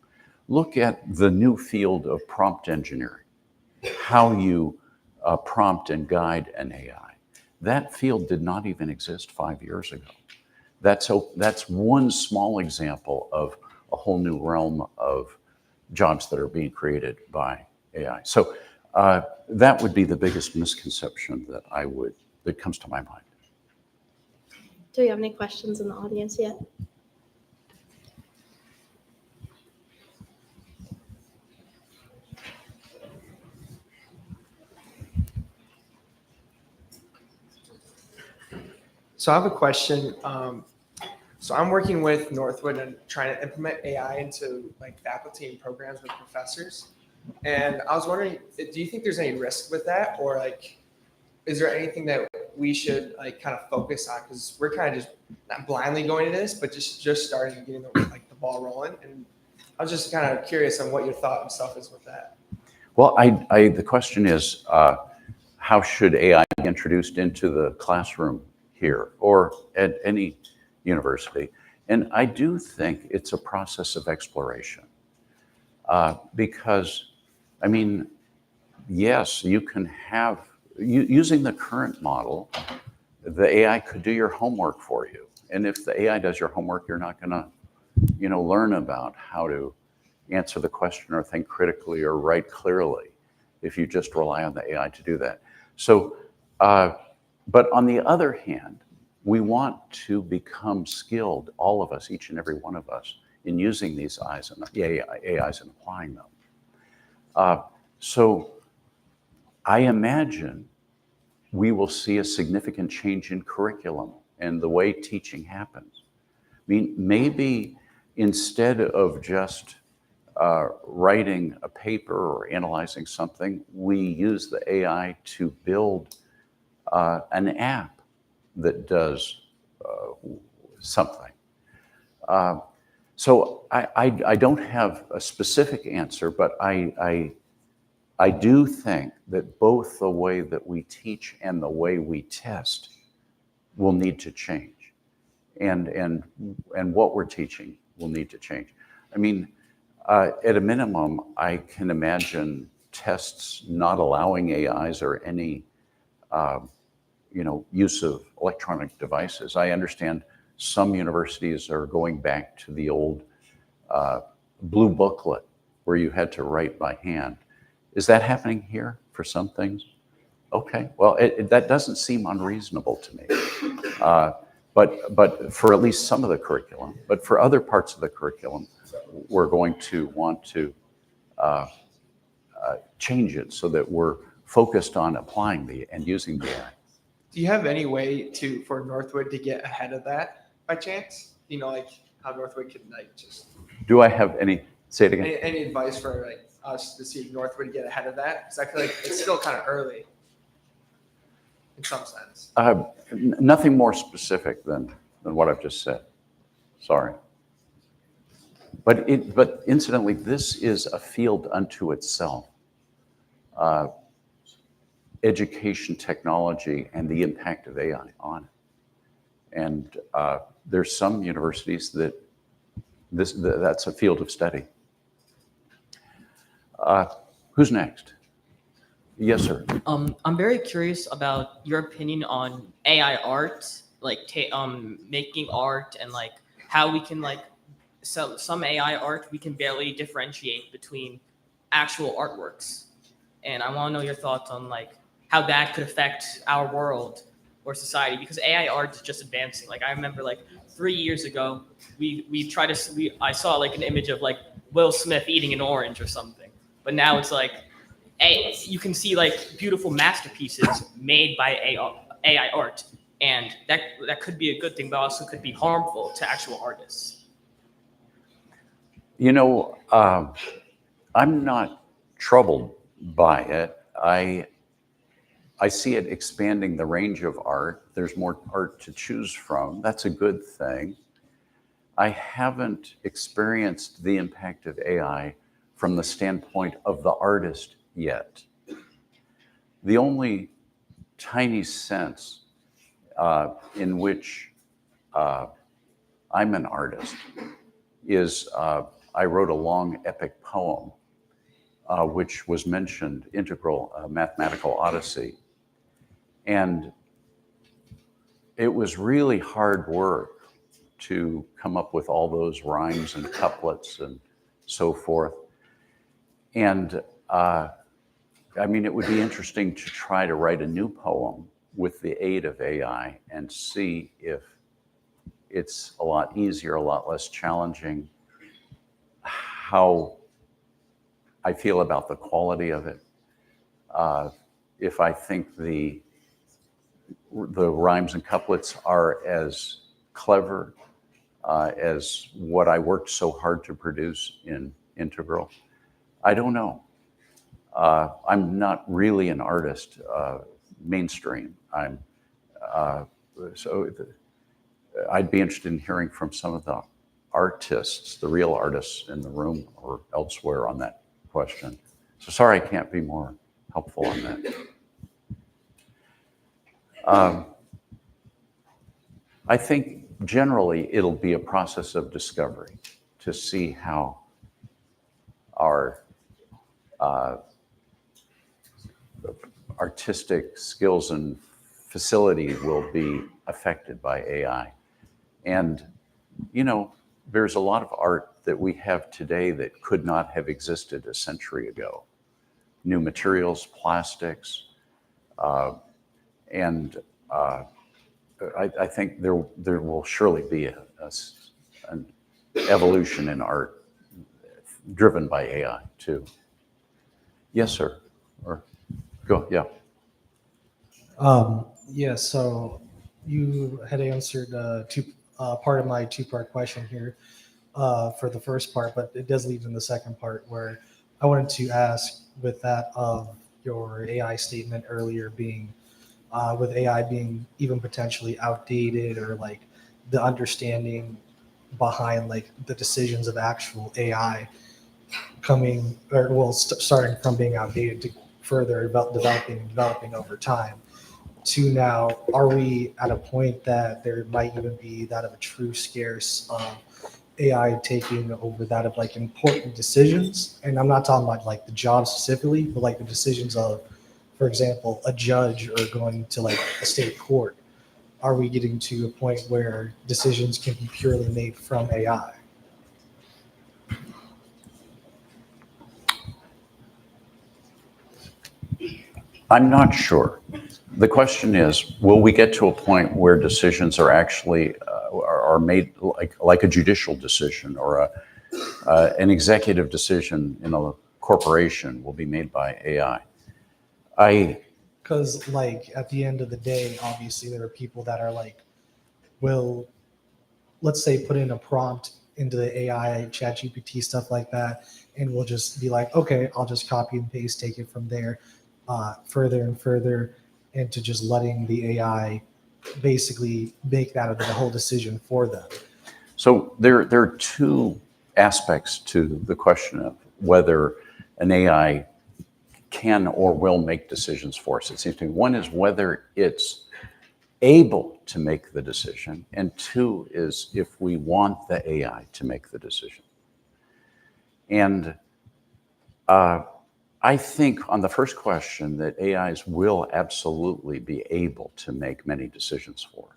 Look at the new field of prompt engineering, how you prompt and guide an AI. That field did not even exist 5 years ago. That's one small example of a whole new realm of jobs that are being created by AI. So that would be the biggest misconception that comes to my mind. Do we have any questions in the audience yet? So I have a question. So I'm working with Northwood and trying to implement AI into like faculty and programs with professors. And I was wondering, do you think there's any risk with that, or like, is there anything that we should like kind of focus on? Because we're kind of just not blindly going into this, but just starting and getting the ball rolling. And I was just kind of curious on what your thought and stuff is with that. Well, the question is, how should AI be introduced into the classroom here or at any university? And I do think it's a process of exploration. Because, I mean, yes, you can have, using the current model, the AI could do your homework for you. And if the AI does your homework, you're not gonna, learn about how to answer the question or think critically or write clearly if you just rely on the AI to do that. So, but on the other hand, we want to become skilled, all of us, each and every one of us, in using these AIs and applying them. So I imagine we will see a significant change in curriculum and the way teaching happens. I mean, maybe instead of just writing a paper or analyzing something, we use the AI to build an app that does something. So I don't have a specific answer, but I do think that both the way that we teach and the way we test will need to change, and what we're teaching will need to change. I mean, at a minimum, I can imagine tests not allowing AIs or any use of electronic devices. I understand some universities are going back to the old blue booklet where you had to write by hand. Is that happening here for some things? Okay, well, that doesn't seem unreasonable to me. But for at least some of the curriculum, but for other parts of the curriculum, we're going to want to change it so that we're focused on applying and using the AI. Do you have any way for Northwood to get ahead of that by chance? Like how Northwood could just. Do I have say it again? Any advice for us to see if Northwood get ahead of that? Because I feel like it's still kind of early in some sense. Nothing more specific than what I've just said. Sorry. But incidentally, this is a field unto itself. Education technology and the impact of AI on it. And there's some universities that's a field of study. Who's next? Yes, sir. I'm very curious about your opinion on AI art, like making art, and like how we can some AI art we can barely differentiate between actual artworks. And I want to know your thoughts on how that could affect our world or society, because AI art is just advancing. I remember 3 years ago, I saw an image of Will Smith eating an orange or something, but now it's you can see beautiful masterpieces made by AI art, and that could be a good thing, but also could be harmful to actual artists. You know, I'm not troubled by it. I see it expanding the range of art. There's more art to choose from. That's a good thing. I haven't experienced the impact of AI from the standpoint of the artist yet. The only tiny sense in which I'm an artist is I wrote a long epic poem, which was mentioned, integral Mathematical Odyssey. And it was really hard work to come up with all those rhymes and couplets and so forth. And I mean, it would be interesting to try to write a new poem with the aid of AI and see if it's a lot easier, a lot less challenging, how I feel about the quality of it. If I think the rhymes and couplets are as clever as what I worked so hard to produce in Integral. I don't know. I'm not really an artist, mainstream. I'd be interested in hearing from some of the artists, the real artists in the room or elsewhere on that question. So sorry I can't be more helpful on that. I think generally it'll be a process of discovery to see how our artistic skills and facility will be affected by AI. And, you know, there's a lot of art that we have today that could not have existed a century ago. New materials, plastics, and I think there will surely be an evolution in art driven by AI too. Yes, sir. Or go, yeah. Yeah, so you had answered part of my two-part question here for the first part, but it does lead in the second part where I wanted to ask with that of your AI statement earlier being with AI being even potentially outdated or like the understanding behind like the decisions of actual AI coming or well starting from being outdated to further developing over time to now, are we at a point that there might even be that of a true scarce of AI taking over that of like important decisions? And I'm not talking about like the job specifically, but like the decisions of, for example, a judge or going to like a state court. Are we getting to a point where decisions can be purely made from AI? I'm not sure. The question is, will we get to a point where decisions are actually are made like a judicial decision or an executive decision in a corporation will be made by AI? Because like at the end of the day, obviously there are people that are like, will, let's say, put in a prompt into the AI, ChatGPT, stuff like that, and we'll just be like, okay, I'll just copy and paste, take it from there, further and further, into just letting the AI basically make that the whole decision for them. So there are two aspects to the question of whether an AI can or will make decisions for us. It seems to me one is whether it's able to make the decision, and two is if we want the AI to make the decision. And I think on the first question that AIs will absolutely be able to make many decisions for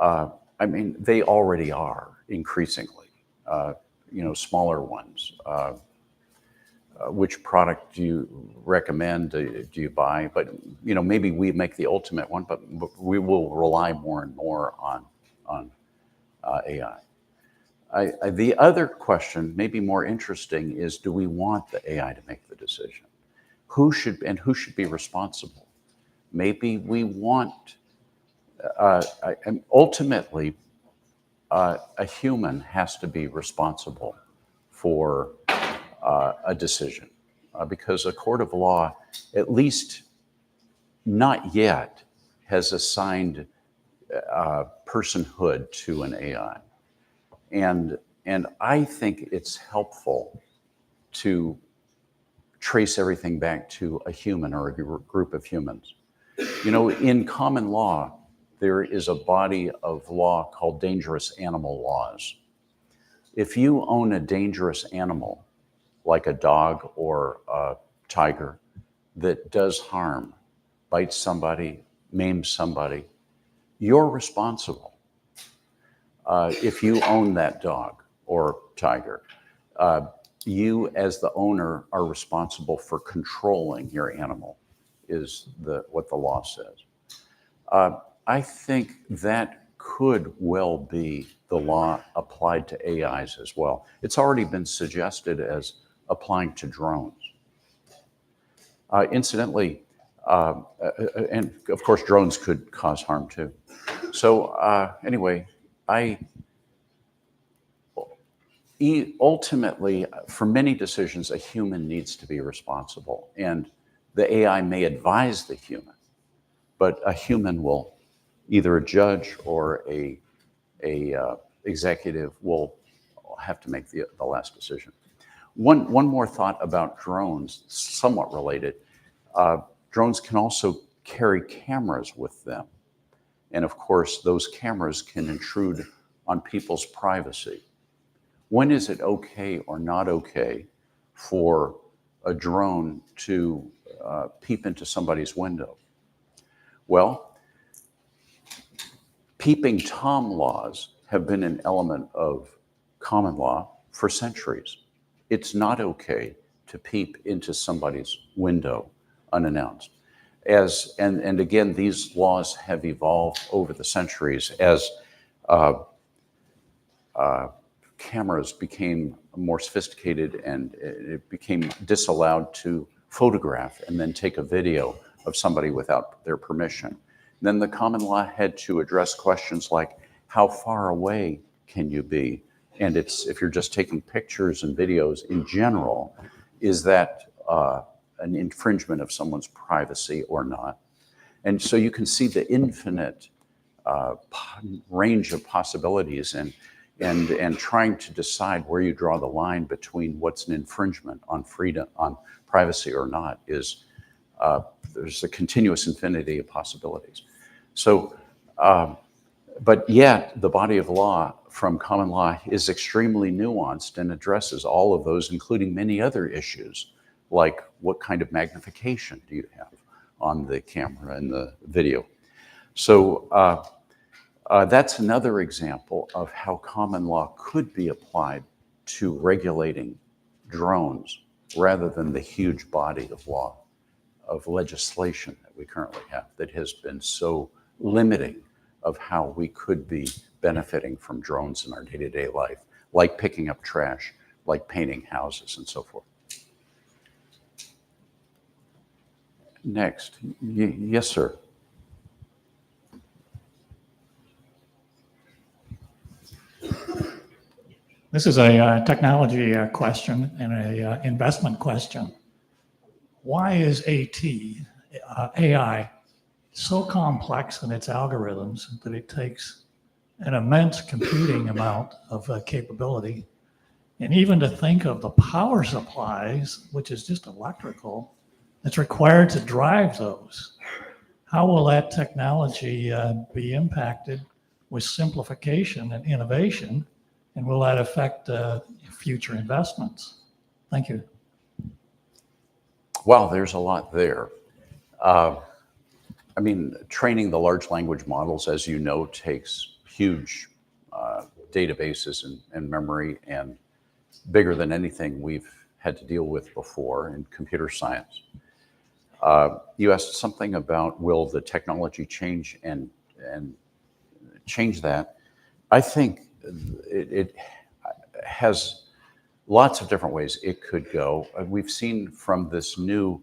us. I mean, they already are increasingly, smaller ones. Which product do you recommend? Do you buy? But, maybe we make the ultimate one, but we will rely more and more on AI. The other question, maybe more interesting, is do we want the AI to make the decision? Who should be responsible? Maybe we want And ultimately, a human has to be responsible for a decision because a court of law, at least not yet, has assigned personhood to an AI. And I think it's helpful to trace everything back to a human or a group of humans. You know, in common law, there is a body of law called dangerous animal laws. If you own a dangerous animal, like a dog or a tiger, that does harm, bites somebody, maims somebody, you're responsible. If you own that dog or tiger, you as the owner are responsible for controlling your animal, is what the law says. I think that could well be the law applied to AIs as well. It's already been suggested as applying to drones. Incidentally, and of course drones could cause harm too. So anyway, ultimately, for many decisions, a human needs to be responsible. And the AI may advise the human, but a human will, either a judge or a executive will have to make the last decision. One more thought about drones, somewhat related. Drones can also carry cameras with them. And of course, those cameras can intrude on people's privacy. When is it okay or not okay for a drone to peep into somebody's window? Well, peeping Tom laws have been an element of common law for centuries. It's not okay to peep into somebody's window unannounced. And again, these laws have evolved over the centuries as cameras became more sophisticated and it became disallowed to photograph and then take a video of somebody without their permission. Then the common law had to address questions like, how far away can you be? And if you're just taking pictures and videos in general, is that an infringement of someone's privacy or not? And so you can see the infinite range of possibilities and trying to decide where you draw the line between what's an infringement on freedom, on privacy or not, is there's a continuous infinity of possibilities. So, but yet the body of law from common law is extremely nuanced and addresses all of those, including many other issues, like what kind of magnification do you have on the camera and the video. So that's another example of how common law could be applied to regulating drones rather than the huge body of law, of legislation that we currently have that has been so limiting of how we could be benefiting from drones in our day-to-day life, like picking up trash, like painting houses and so forth. Next. Yes, sir. This is a technology question and a investment question. Why is AI so complex in its algorithms that it takes an immense computing amount of capability? And even to think of the power supplies, which is just electrical, that's required to drive those. How will that technology be impacted with simplification and innovation? And will that affect future investments? Thank you. Well, there's a lot there. I mean, training the large language models, as you know, takes huge databases and memory, and bigger than anything we've had to deal with before in computer science. You asked something about, will the technology change and change that? I think it has lots of different ways it could go. We've seen from this new,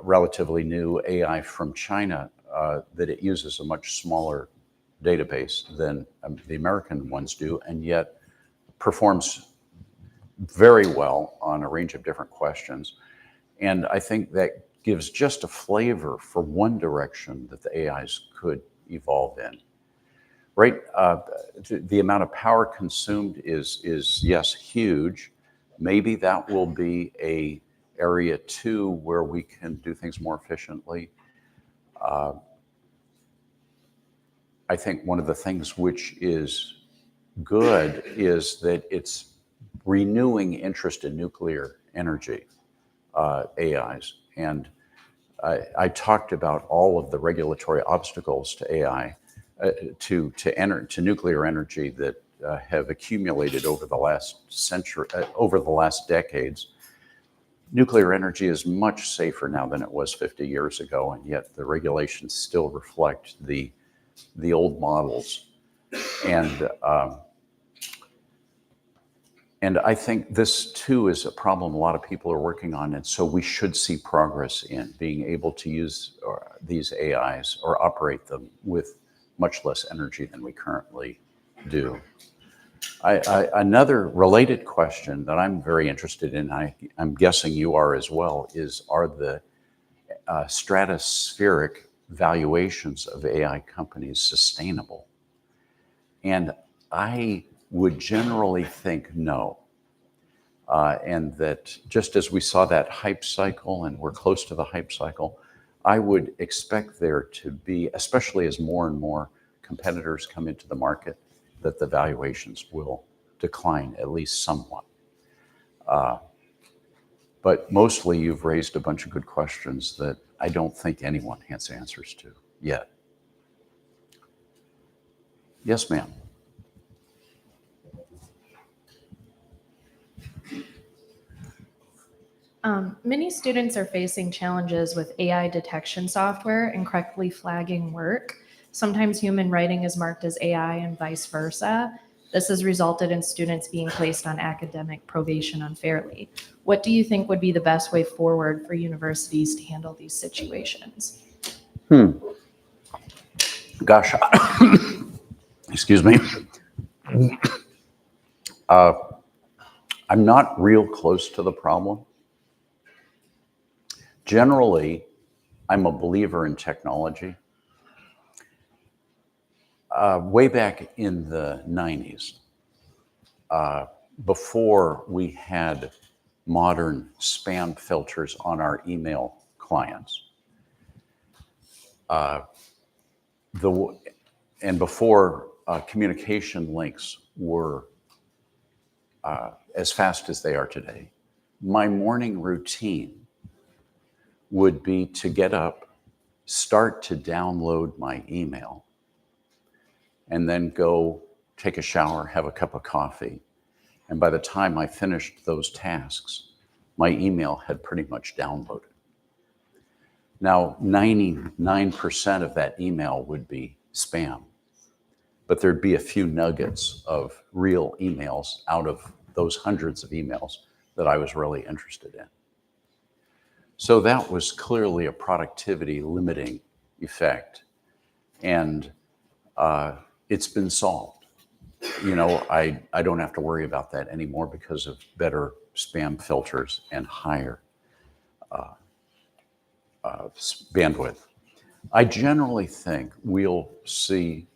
relatively new AI from China, that it uses a much smaller database than the American ones do, and yet performs very well on a range of different questions. And I think that gives just a flavor for one direction that the AIs could evolve in. Right, the amount of power consumed is yes, huge. Maybe that will be a area too where we can do things more efficiently. I think one of the things which is good is that it's renewing interest in nuclear energy, AIs. And I talked about all of the regulatory obstacles to AI, to nuclear energy that have accumulated over the last century, over the last decades. Nuclear energy is much safer now than it was 50 years ago, and yet the regulations still reflect the old models. And I think this too is a problem a lot of people are working on, and so we should see progress in being able to use these AIs or operate them with much less energy than we currently do. Another related question that I'm very interested in, I'm guessing you are as well, are the stratospheric valuations of AI companies sustainable? And I would generally think no. And that just as we saw that hype cycle, and we're close to the hype cycle, I would expect there to be, especially as more and more competitors come into the market, that the valuations will decline at least somewhat. But mostly you've raised a bunch of good questions that I don't think anyone has answers to yet. Yes, ma'am. Many students are facing challenges with AI detection software and correctly flagging work. Sometimes human writing is marked as AI and vice versa. This has resulted in students being placed on academic probation unfairly. What do you think would be the best way forward for universities to handle these situations? Gosh, excuse me. I'm not real close to the problem. Generally, I'm a believer in technology. Way back in the 90s, before we had modern spam filters on our email clients, and before communication links were as fast as they are today, my morning routine would be to get up, start to download my email, and then go take a shower, have a cup of coffee. And by the time I finished those tasks, my email had pretty much downloaded. Now, 99% of that email would be spam, but there'd be a few nuggets of real emails out of those hundreds of emails that I was really interested in. So that was clearly a productivity limiting effect. And it's been solved. You know, I don't have to worry about that anymore because of better spam filters and higher bandwidth. I generally think we'll see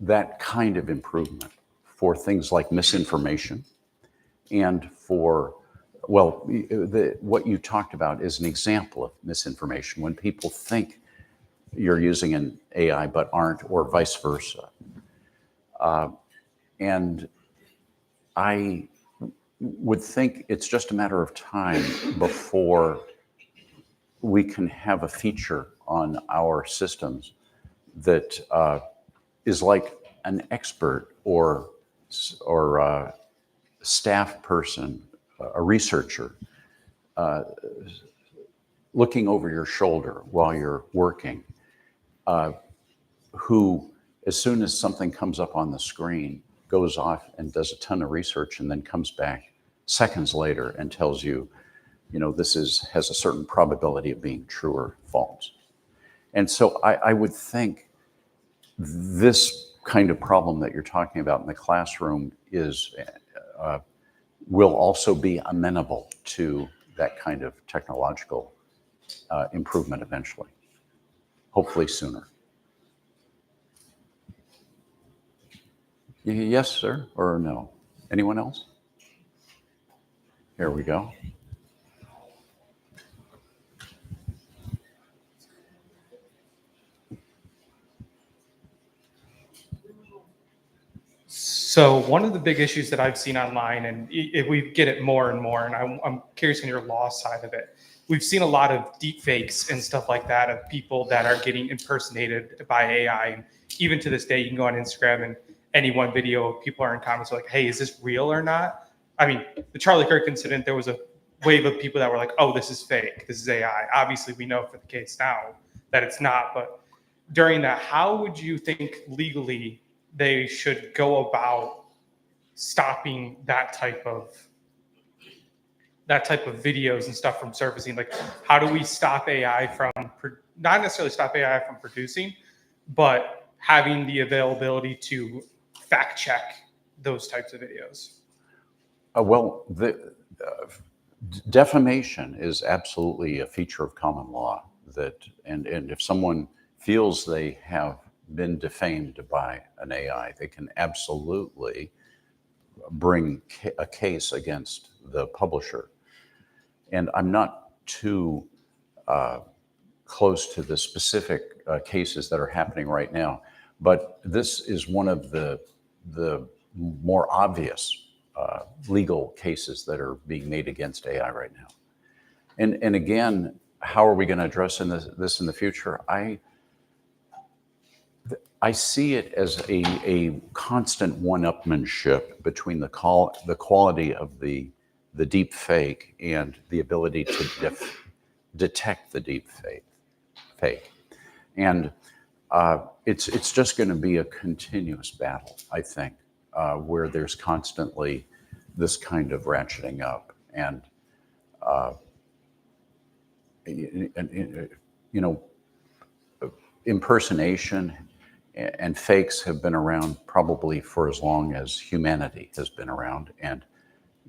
that kind of improvement for things like misinformation and for, well, what you talked about is an example of misinformation, when people think you're using an AI but aren't, or vice versa. And I would think it's just a matter of time before we can have a feature on our systems that is like an expert or staff person, a researcher, looking over your shoulder while you're working, who, as soon as something comes up on the screen, goes off and does a ton of research and then comes back seconds later and tells you, you know, this has a certain probability of being true or false. And so I would think this kind of problem that you're talking about in the classroom will also be amenable to that kind of technological improvement eventually, hopefully sooner. Yes, sir, or no? Anyone else? Here we go. So one of the big issues that I've seen online, and we get it more and more, and I'm curious on your law side of it. We've seen a lot of deep fakes and stuff like that of people that are getting impersonated by AI. And even to this day, you can go on Instagram and any one video, people are in comments like, hey, is this real or not? I mean, the Charlie Kirk incident, there was a wave of people that were like, oh, this is fake, this is AI. Obviously, we know for the case now that it's not, but during that, how would you think legally they should go about stopping that type of videos and stuff from surfacing? Like, how do we stop AI from, not necessarily stop AI from producing, but having the availability to fact check those types of videos? Well, the defamation is absolutely a feature of common law. And if someone feels they have been defamed by an AI, they can absolutely bring a case against the publisher. And I'm not too close to the specific cases that are happening right now, but this is one of the more obvious legal cases that are being made against AI right now. And again, how are we going to address this in the future? I see it as a constant one-upmanship between the quality of the deep fake and the ability to detect the deep fake. And it's just going to be a continuous battle, I think, where there's constantly this kind of ratcheting up. And you know, impersonation and fakes have been around probably for as long as humanity has been around, and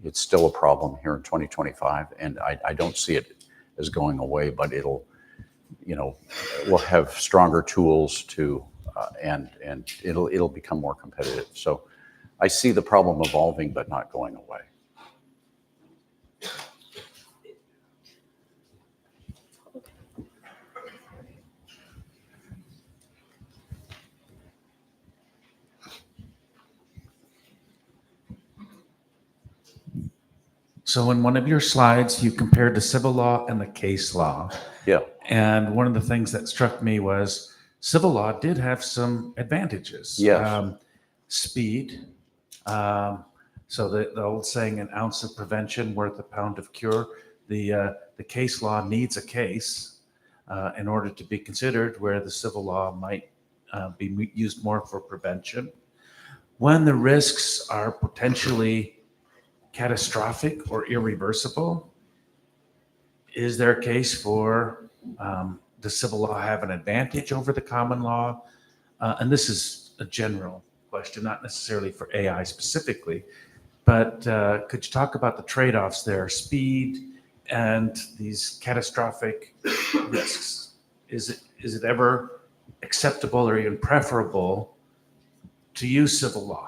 it's still a problem here in 2025. And I don't see it as going away, but it'll, we'll have stronger tools to, and it'll become more competitive. So I see the problem evolving, but not going away. So in one of your slides, you compared the civil law and the case law. Yeah. And one of the things that struck me was civil law did have some advantages. Yes. Speed. So the old saying, an ounce of prevention worth a pound of cure. The case law needs a case in order to be considered, where the civil law might be used more for prevention. When the risks are potentially catastrophic or irreversible, is there a case for the civil law have an advantage over the common law? And this is a general question, not necessarily for AI specifically, but could you talk about the trade-offs there, speed and these catastrophic risks? Is it ever acceptable or even preferable to use civil law?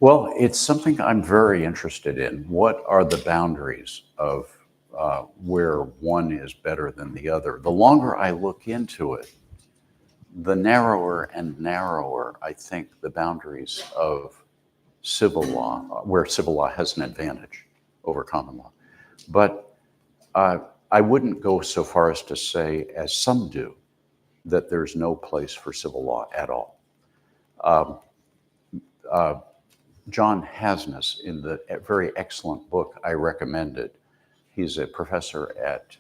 Well, it's something I'm very interested in. What are the boundaries of where one is better than the other? The longer I look into it, the narrower and narrower I think the boundaries of civil law, where civil law has an advantage over common law. But I wouldn't go so far as to say, as some do, that there's no place for civil law at all. John Hasnas, in the very excellent book I recommended, he's a professor at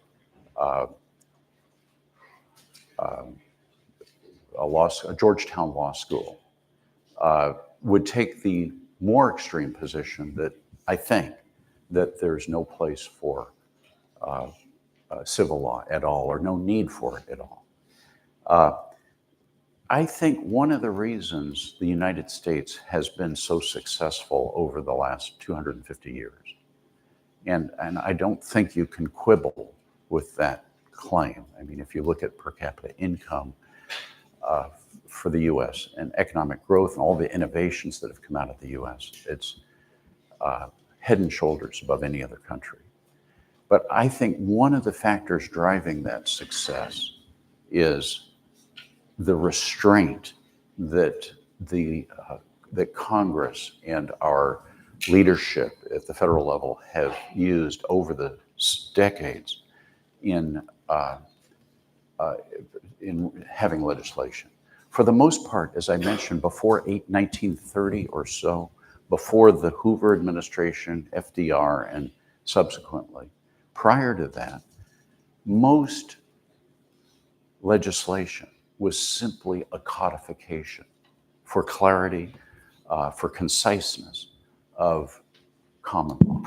a Georgetown Law School, would take the more extreme position that I think that there's no place for civil law at all, or no need for it at all. I think one of the reasons the United States has been so successful over the last 250 years, and I don't think you can quibble with that claim. I mean, if you look at per capita income for the US and economic growth and all the innovations that have come out of the US, it's head and shoulders above any other country. But I think one of the factors driving that success is the restraint that that Congress and our leadership at the federal level have used over the decades in having legislation. For the most part, as I mentioned, before 1930 or so, before the Hoover administration, FDR, and subsequently, prior to that, most legislation was simply a codification for clarity, for conciseness of common law.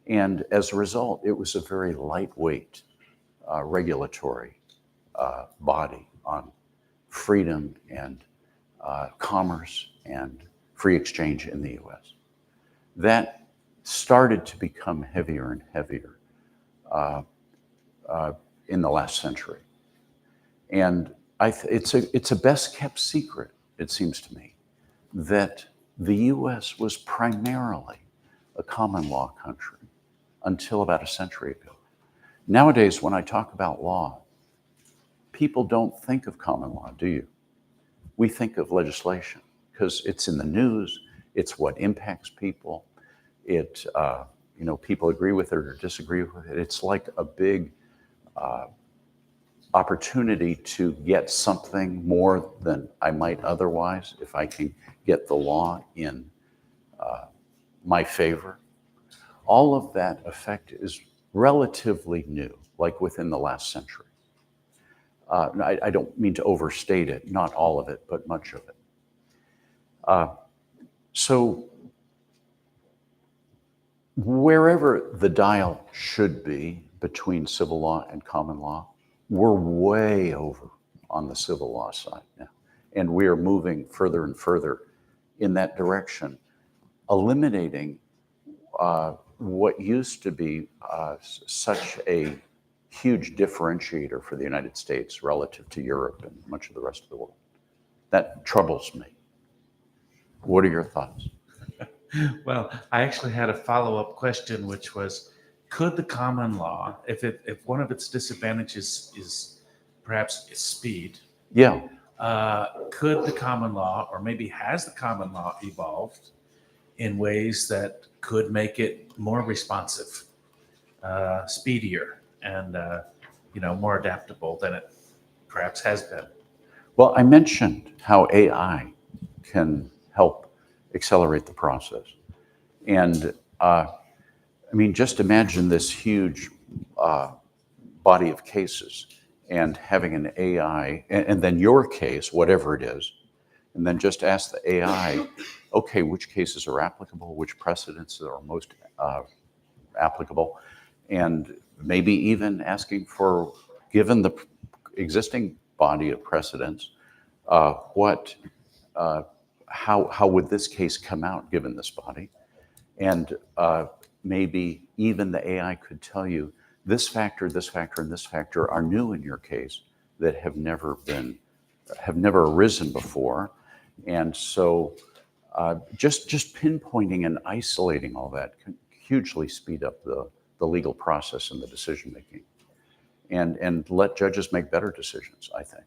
And as a result, it was a very lightweight regulatory body on freedom and commerce and free exchange in the US. That started to become heavier and heavier in the last century. And it's a best kept secret, it seems to me, that the US was primarily a common law country until about a century ago. Nowadays, when I talk about law, people don't think of common law, do you? We think of legislation because it's in the news, it's what impacts people, people agree with it or disagree with it. It's like a big opportunity to get something more than I might otherwise if I can get the law in my favor. All of that effect is relatively new, like within the last century. I don't mean to overstate it, not all of it, but much of it. So wherever the dial should be between civil law and common law, we're way over on the civil law side now. And we are moving further and further in that direction, eliminating what used to be such a huge differentiator for the United States relative to Europe and much of the rest of the world. That troubles me. What are your thoughts? Well, I actually had a follow-up question, which was, could the common law, if one of its disadvantages is perhaps its speed, Yeah. could the common law, or maybe has the common law evolved in ways that could make it more responsive, speedier, and more adaptable than it perhaps has been? Well, I mentioned how AI can help accelerate the process. And just imagine this huge body of cases and having an AI, and then your case, whatever it is, and then just ask the AI, okay, which cases are applicable, which precedents are most applicable, and maybe even asking for, given the existing body of precedents, how would this case come out given this body? And maybe even the AI could tell you this factor, and this factor are new in your case that have never arisen before. And so just pinpointing and isolating all that can hugely speed up the legal process and the decision making, and let judges make better decisions, I think.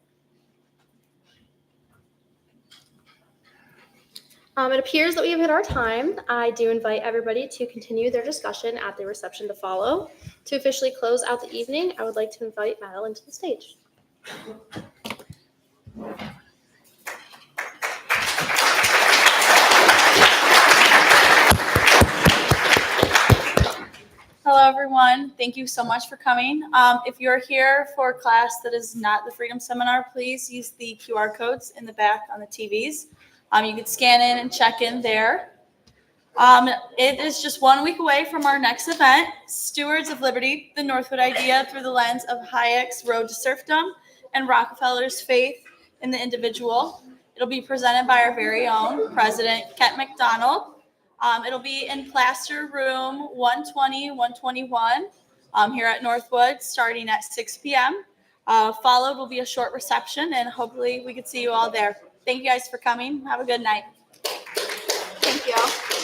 It appears that we have hit our time. I do invite everybody to continue their discussion at the reception to follow. To officially close out the evening, I would like to invite Madeline to the stage. Hello, everyone. Thank you so much for coming. If you're here for a class that is not the Freedom Seminar, please use the QR codes in the back on the TVs. You can scan in and check in there. It is just 1 week away from our next event, Stewards of Liberty, the Northwood Idea through the lens of Hayek's Road to Serfdom and Rockefeller's faith in the individual. It'll be presented by our very own president, Kent McDonald. It'll be in Plaster Room 120, 121 here at Northwood, starting at 6 p.m. Followed will be a short reception, and hopefully we could see you all there. Thank you guys for coming. Have a good night. Thank you.